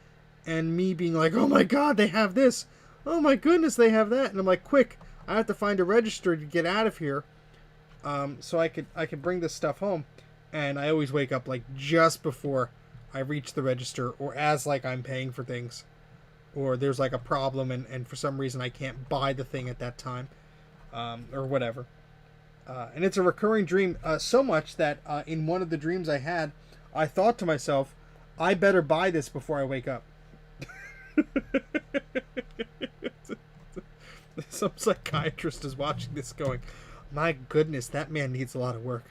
Speaker 1: and me being like, oh my god, they have this. Oh my goodness, they have that. And I'm like, quick, I have to find a register to get out of here so I could bring this stuff home. And I always wake up like just before I reach the register or as like I'm paying for things. Or there's like a problem and for some reason I can't buy the thing at that time. Or whatever. And it's a recurring dream so much that in one of the dreams I had, I thought to myself, I better buy this before I wake up. Some psychiatrist is watching this going, my goodness, that man needs a lot of work.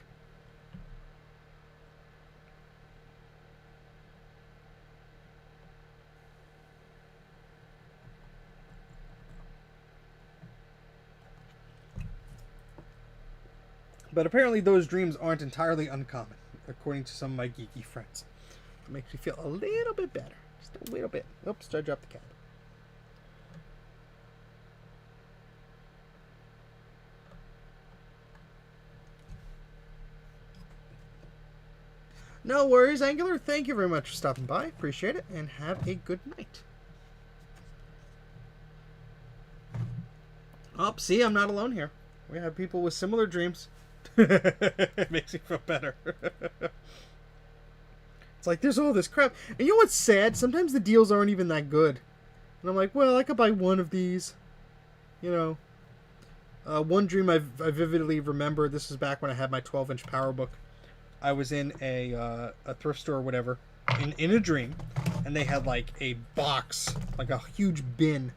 Speaker 1: But apparently those dreams aren't entirely uncommon, according to some of my geeky friends. It makes me feel a little bit better. Just a little bit. Oops, I dropped the cap. No worries, Angular. Thank you very much for stopping by. Appreciate it, and have a good night. Oh, see, I'm not alone here. We have people with similar dreams. It makes me feel better. It's like there's all this crap, and you know what's sad? Sometimes the deals aren't even that good, and I'm like, well, I could buy one of these. You know, one dream I vividly remember. This was back when I had my 12-inch PowerBook. I was in a thrift store or whatever, in a dream, and they had like a box, like a huge bin,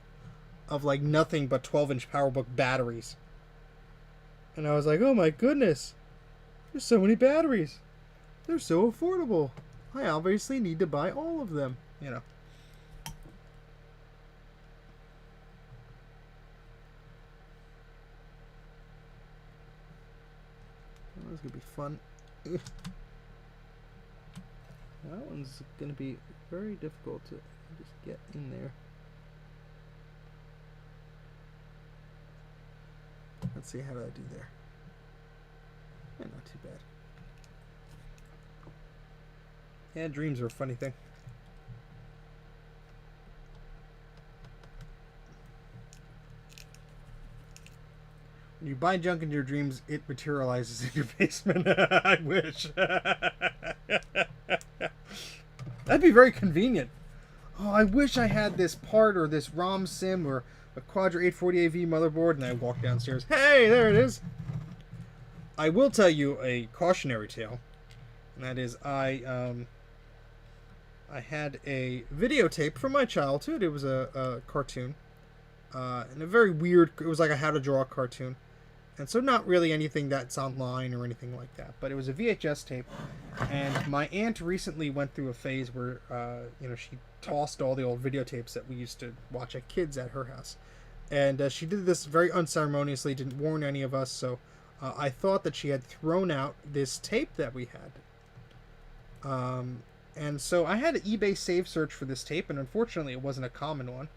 Speaker 1: of like nothing but 12-inch PowerBook batteries. And I was like, oh my goodness, there's so many batteries. They're so affordable. I obviously need to buy all of them, you know. That was going to be fun. That one's going to be very difficult to just get in there. Let's see, how do I do there? Yeah, not too bad. Yeah, dreams are a funny thing. When you buy junk in your dreams, it materializes in your basement. I wish. That'd be very convenient. Oh, I wish I had this part or this ROM sim or a Quadra 660AV motherboard, and I walk downstairs. Hey, there it is. I will tell you a cautionary tale, and that is I had a videotape from my childhood. It was a cartoon, and a very weird. It was like a how to draw cartoon, and so not really anything that's online or anything like that. But it was a VHS tape, and my aunt recently went through a phase where she tossed all the old videotapes that we used to watch as kids at her house, and she did this very unceremoniously. Didn't warn any of us, so I thought that she had thrown out this tape that we had. And so I had an eBay save search for this tape, and unfortunately it wasn't a common one.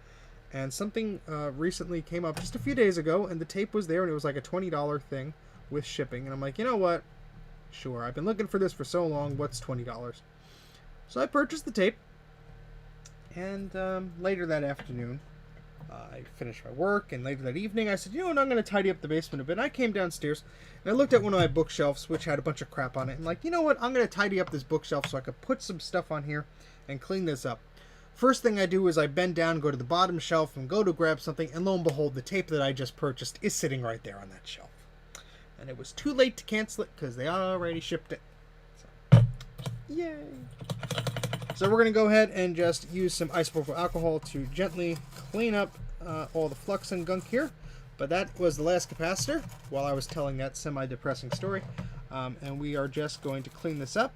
Speaker 1: And something recently came up just a few days ago, and the tape was there, and it was like a $20 thing with shipping. And I'm like, you know what? Sure, I've been looking for this for so long. What's $20? So I purchased the tape, and later that afternoon, I finished my work, and later that evening I said, you know what, I'm going to tidy up the basement a bit. And I came downstairs, and I looked at one of my bookshelves, which had a bunch of crap on it, and like, you know what, I'm going to tidy up this bookshelf so I could put some stuff on here and clean this up. First thing I do is I bend down, go to the bottom shelf, and go to grab something, and lo and behold, the tape that I just purchased is sitting right there on that shelf. And it was too late to cancel it, because they already shipped it. So, yay! So we're going to go ahead and just use some isopropyl alcohol to gently clean up all the flux and gunk here. But that was the last capacitor while I was telling that semi-depressing story. And we are just going to clean this up.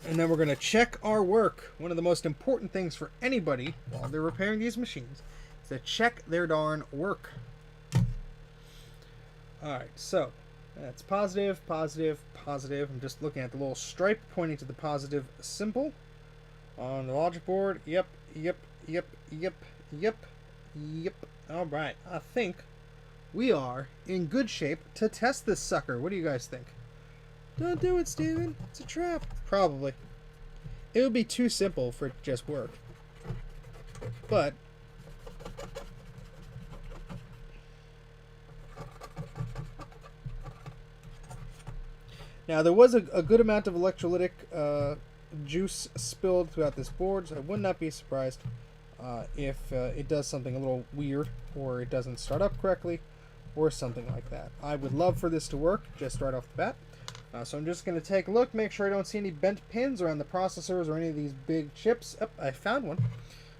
Speaker 1: And then we're going to check our work. One of the most important things for anybody while they're repairing these machines is to check their darn work. Alright, so that's positive, positive, positive. I'm just looking at the little stripe pointing to the positive symbol on the logic board. Yep, yep, yep, yep, yep, yep. Alright, I think we are in good shape to test this sucker. What do you guys think? Don't do it, Steven. It's a trap. Probably. It would be too simple for it to just work. But now, there was a good amount of electrolytic juice spilled throughout this board, so I would not be surprised if it does something a little weird, or it doesn't start up correctly, or something like that. I would love for this to work, just right off the bat. So I'm just going to take a look, make sure I don't see any bent pins around the processors or any of these big chips. Oh, I found one.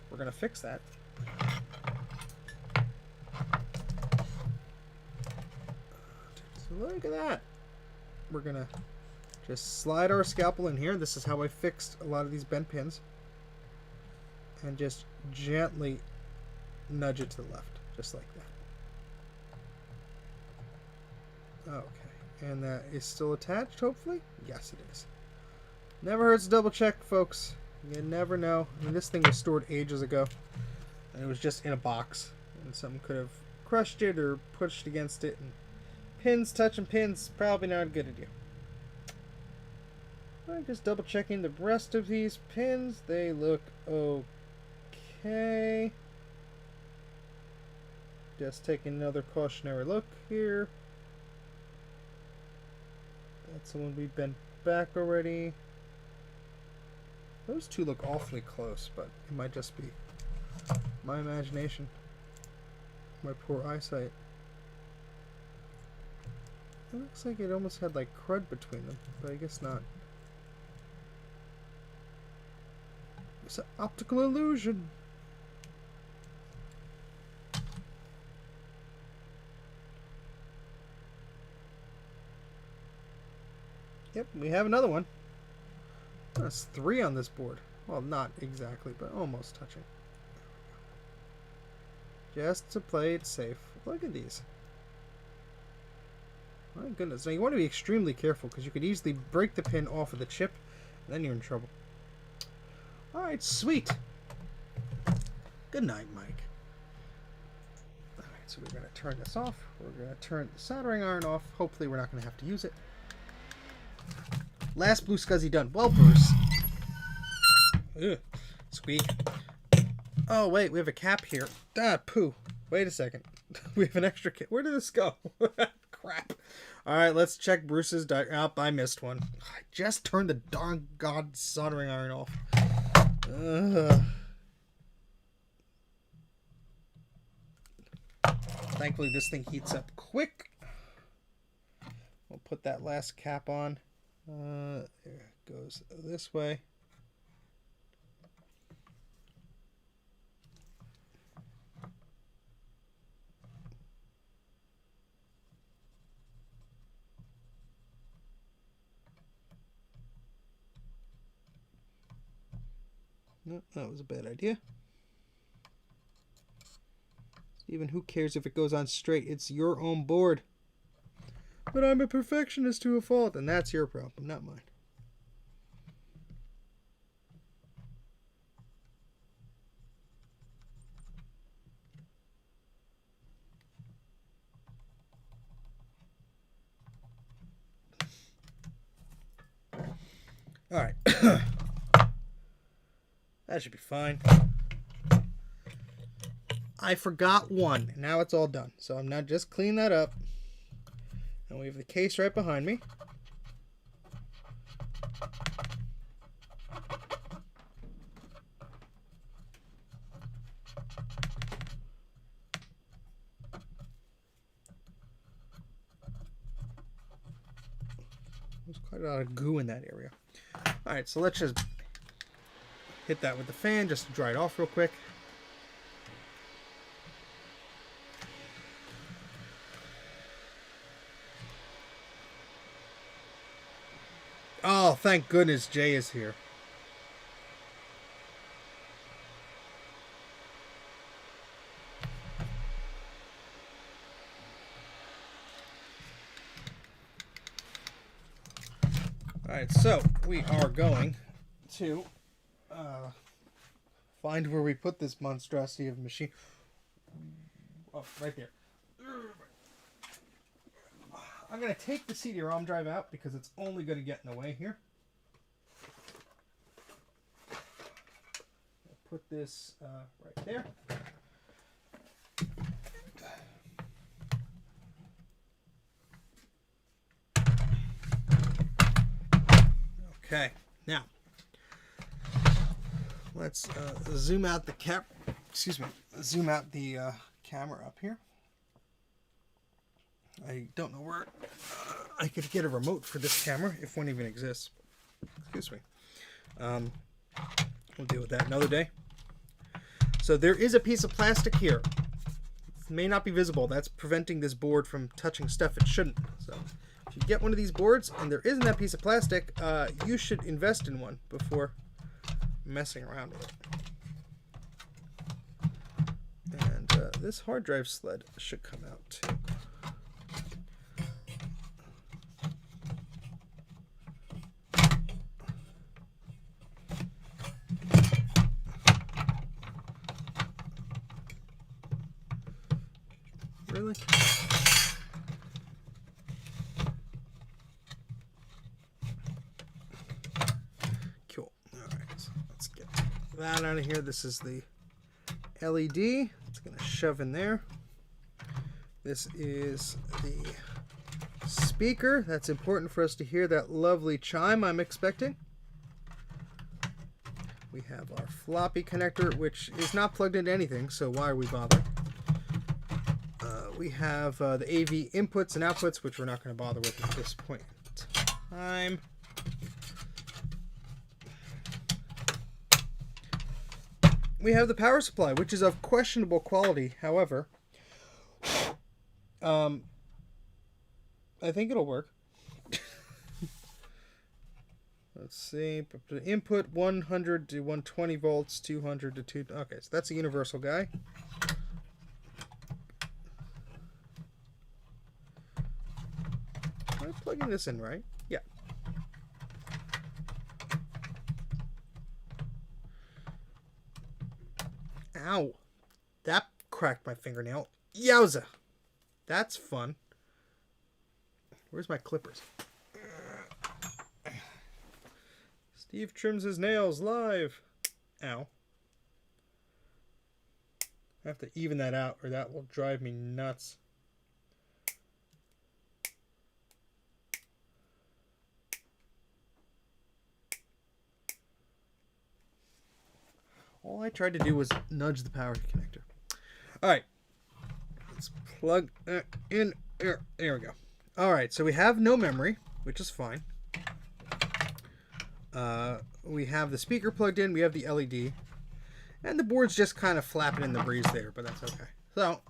Speaker 1: We're going to fix that. So look at that. We're going to just slide our scalpel in here. This is how I fixed a lot of these bent pins. And just gently nudge it to the left, just like that. Okay. And that is still attached, hopefully? Yes, it is. Never hurts to double check, folks. You never know. I mean, this thing was stored ages ago. And it was just in a box. And something could have crushed it or pushed against it. And pins touching pins, probably not a good idea. I'm just double checking the rest of these pins. They look okay. Just taking another cautionary look here. That's the one we bent back already. Those two look awfully close, but it might just be my imagination. My poor eyesight. It looks like it almost had like crud between them, but I guess not. It's an optical illusion. Yep, we have another one. That's 3 on this board. Well, not exactly, but almost touching. Just to play it safe. Look at these. My goodness. Now, you want to be extremely careful because you could easily break the pin off of the chip, and then you're in trouble. Alright, sweet. Good night, Mike. Alright, so we're going to turn this off. We're going to turn the soldering iron off. Hopefully we're not going to have to use it. Last blue scuzzy done. Well, Bruce. Ugh. Squeak. Oh, wait. We have a cap here. Ah, poo. Wait a second. We have an extra kit. Where did this go? Crap. All right, let's check Bruce's diagram. Oh, I missed one. I just turned the darn god soldering iron off. Thankfully, this thing heats up quick. We'll put that last cap on. There it goes this way. No, that was a bad idea. Even who cares if it goes on straight? It's your own board. But I'm a perfectionist to a fault, and that's your problem, not mine. All right. That should be fine. I forgot one. Now it's all done. So I'm now just clean that up. And we have the case right behind me. There's quite a lot of goo in that area. All right, so let's just hit that with the fan just to dry it off real quick. Oh, thank goodness Jay is here. Alright, so we are going to find where we put this monstrosity of a machine. Oh, right there. I'm going to take the CD-ROM drive out because it's only going to get in the way here. I'll put this right there. Okay, now let's zoom out the zoom out the camera up here. I don't know where I could get a remote for this camera, if one even exists. Excuse me. We'll deal with that another day. So there is a piece of plastic here. It may not be visible. That's preventing this board from touching stuff it shouldn't. So if you get one of these boards and there isn't that piece of plastic, you should invest in one before messing around with it. And this hard drive sled should come out too. Really? Cool. Alright, so let's get that out of here. This is the LED. It's going to shove in there. This is the speaker. That's important for us to hear that lovely chime I'm expecting. We have our floppy connector, which is not plugged into anything, so why are we bothering? We have the AV inputs and outputs, which we're not going to bother with at this point in time. We have the power supply, which is of questionable quality. However, I think it'll work. Let's see. Input 100 to 120 volts, 200 to 2. Okay, so that's a universal guy. I'm plugging this in, right? Yeah. Ow. That cracked my fingernail. Yowza. That's fun. Where's my clippers? Steve trims his nails live. Ow. I have to even that out or that will drive me nuts. All I tried to do was nudge the power connector. All right. Let's plug in. There we go. All right, so we have no memory, which is fine. We have the speaker plugged in. We have the LED. And the board's just kind of flapping in the breeze there, but that's okay. So,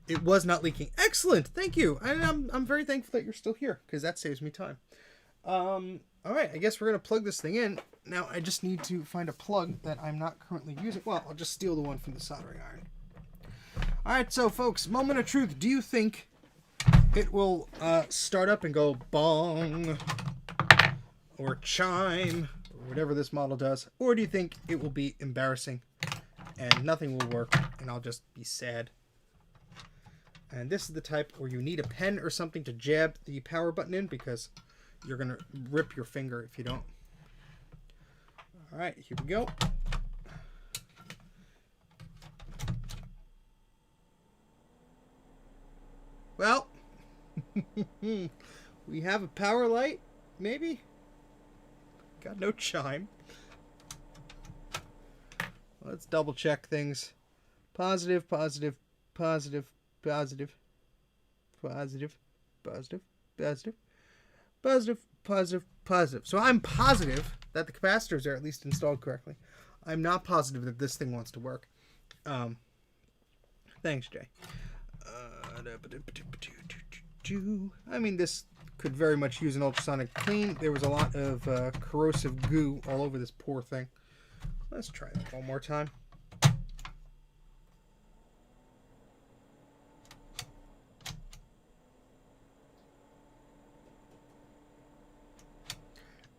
Speaker 1: it was not leaking. Excellent. Thank you. I'm very thankful that you're still here, because that saves me time. All right, I guess we're going to plug this thing in. Now, I just need to find a plug that I'm not currently using. Well, I'll just steal the one from the soldering iron. All right, so, folks, moment of truth. Do you think it will start up and go bong or chime or whatever this model does? Or do you think it will be embarrassing and nothing will work and I'll just be sad? And this is the type where you need a pen or something to jab the power button in, because you're going to rip your finger if you don't. All right, here we go. Well, we have a power light, maybe? Got no chime. Let's double check things. Positive, positive, positive, positive, positive, positive, positive, positive, positive, positive. So I'm positive that the capacitors are at least installed correctly. I'm not positive that this thing wants to work. Thanks, Jay. I mean, this could very much use an ultrasonic clean. There was a lot of corrosive goo all over this poor thing. Let's try that one more time.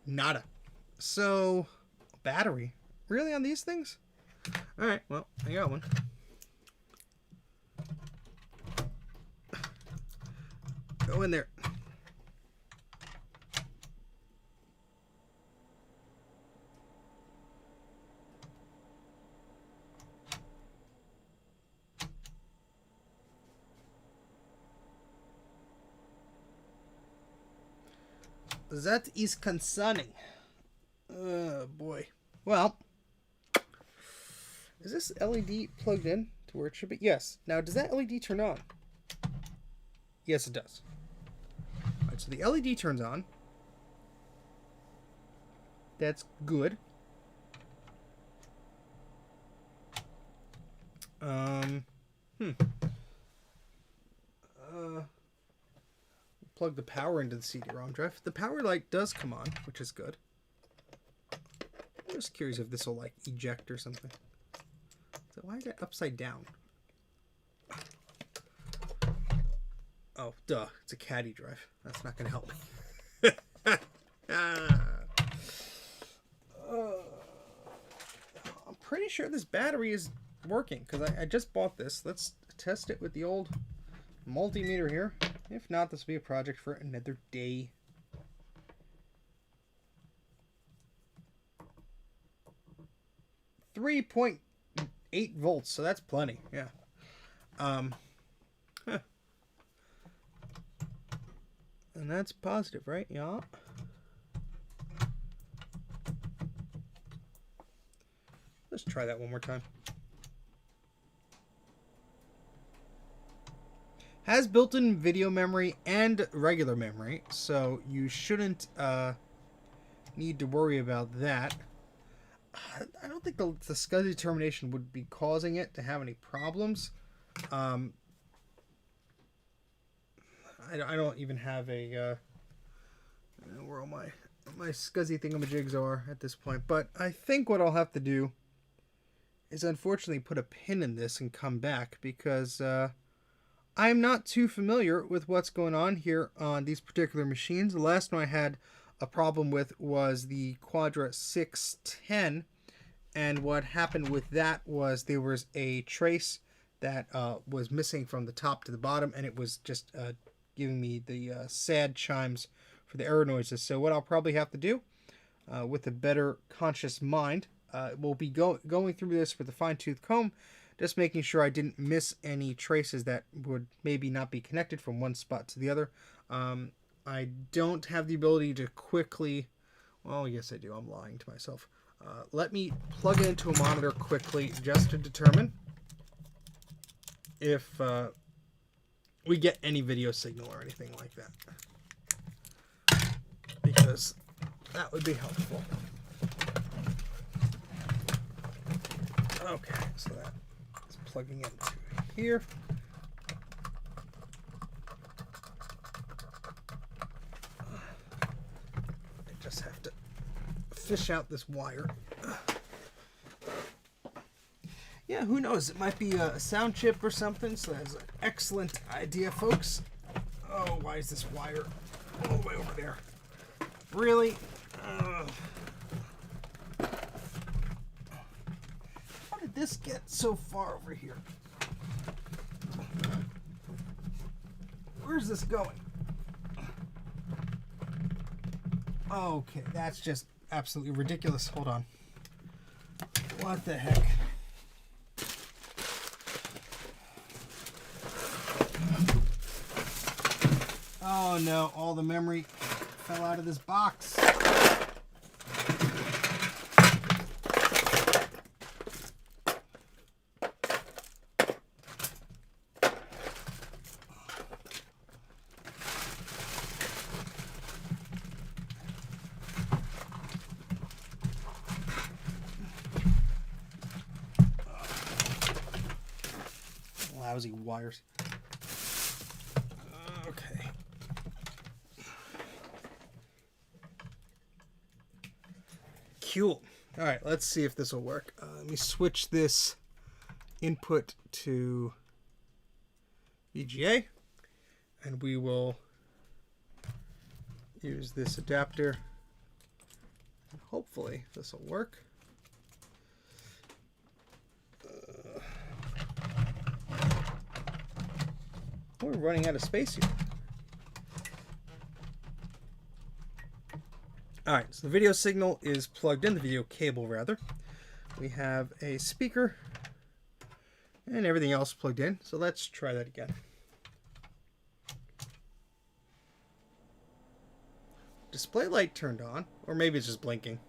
Speaker 1: Nada. So, battery. Really on these things? Alright, well, I got one. Go in there. That is concerning. Oh boy. Well, is this LED plugged in to where it should be? Yes. Now, does that LED turn on? Yes, it does. Alright, so the LED turns on. That's good. Plug the power into the CD-ROM drive. The power light does come on, which is good. I'm just curious if this will like eject or something. So why is that upside down? Oh, duh. It's a caddy drive. That's not going to help me. I'm pretty sure this battery is working, because I just bought this. Let's test it with the old multimeter here. If not, this will be a project for another day. .8 volts, so that's plenty. Yeah. And that's positive, right? Yeah. Let's try that one more time. Has built-in video memory and regular memory, so you shouldn't need to worry about that. I don't think the SCSI termination would be causing it to have any problems. I don't even have a where all my SCSI thingamajigs are at this point. But I think what I'll have to do is unfortunately put a pin in this and come back, because I'm not too familiar with what's going on here on these particular machines. The last one I had a problem with was the Quadra 610, and what happened with that was there was a trace that was missing from the top to the bottom, and it was just giving me the sad chimes for the error noises. So what I'll probably have to do with a better conscious mind, we'll be going through this with a fine-tooth comb, just making sure I didn't miss any traces that would maybe not be connected from one spot to the other. I don't have the ability to quickly... Well, yes, I do. I'm lying to myself. Let me plug it into a monitor quickly just to determine if we get any video signal or anything like that, because that would be helpful. Okay, so that is plugging into here. I just have to fish out this wire. Yeah, who knows? It might be a sound chip or something, so that's an excellent idea, folks. Oh, why is this wire all the way over there? Really? How did this get so far over here? Where's this going? Okay, that's just absolutely ridiculous. Hold on. What the heck? Oh no, all the memory fell out of this box. Lousy wires. Okay. Cool. All right, let's see if this will work. Let me switch this input to VGA, and we will use this adapter. Hopefully this will work. We're running out of space here. Alright, so the video signal is plugged in, the video cable rather. We have a speaker and everything else plugged in. So let's try that again. Display light turned on, or maybe it's just blinking.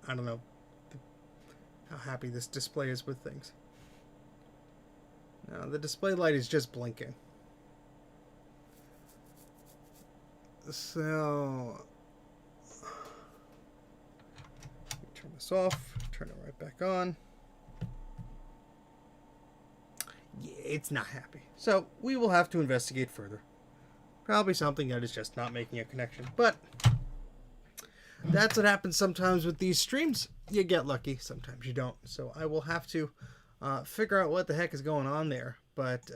Speaker 1: I don't know how happy this display is with things. No, the display light is just blinking. So turn this off, turn it right back on. Yeah, it's not happy. So we will have to investigate further. Probably something that is just not making a connection. But that's what happens sometimes with these streams. You get lucky, sometimes you don't. So I will have to figure out what the heck is going on there. But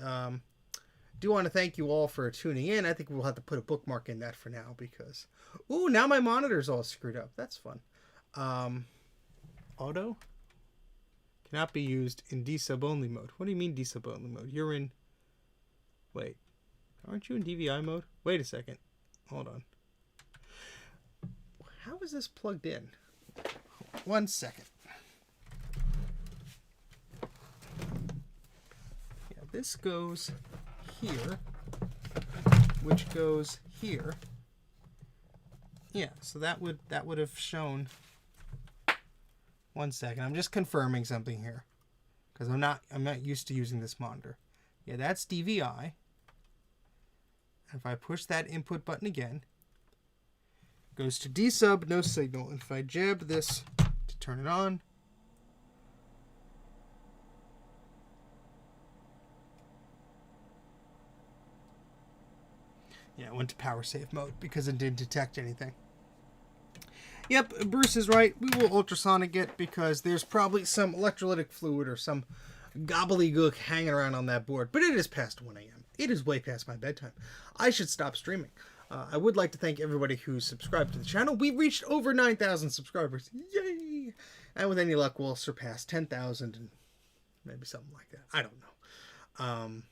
Speaker 1: do want to thank you all for tuning in. I think we'll have to put a bookmark in that for now because... Ooh, now my monitor's all screwed up. That's fun. Auto cannot be used in desub only mode. What do you mean desub only mode? You're in... Wait. Aren't you in DVI mode? Wait a second. Hold on. How is this plugged in? 1 second. Yeah, this goes here, which goes here. Yeah, so that would have shown. 1 second. I'm just confirming something here because I'm not used to using this monitor. Yeah, that's DVI. If I push that input button again, it goes to desub, no signal. And if I jab this to turn it on, yeah, it went to power save mode because it didn't detect anything. Yep, Bruce is right. We will ultrasonic it because there's probably some electrolytic fluid or some gobbledygook hanging around on that board. But it is past 1 a.m. It is way past my bedtime. I should stop streaming. I would like to thank everybody who's subscribed to the channel. We've reached over 9,000 subscribers. Yay! And with any luck, we'll surpass 10,000 and maybe something like that. I don't know.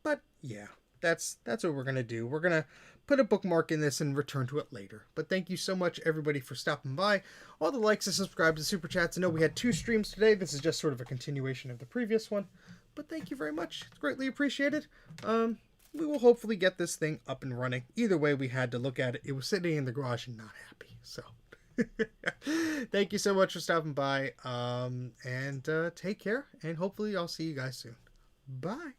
Speaker 1: But yeah, that's what we're going to do. We're going to put a bookmark in this and return to it later. But thank you so much, everybody, for stopping by. All the likes and subscribes and super chats. I know we had 2 streams today. This is just sort of a continuation of the previous one. But thank you very much. It's greatly appreciated. We will hopefully get this thing up and running. Either way, we had to look at it. It was sitting in the garage and not happy. So Thank you so much for stopping by. And take care. And hopefully I'll see you guys soon. Bye.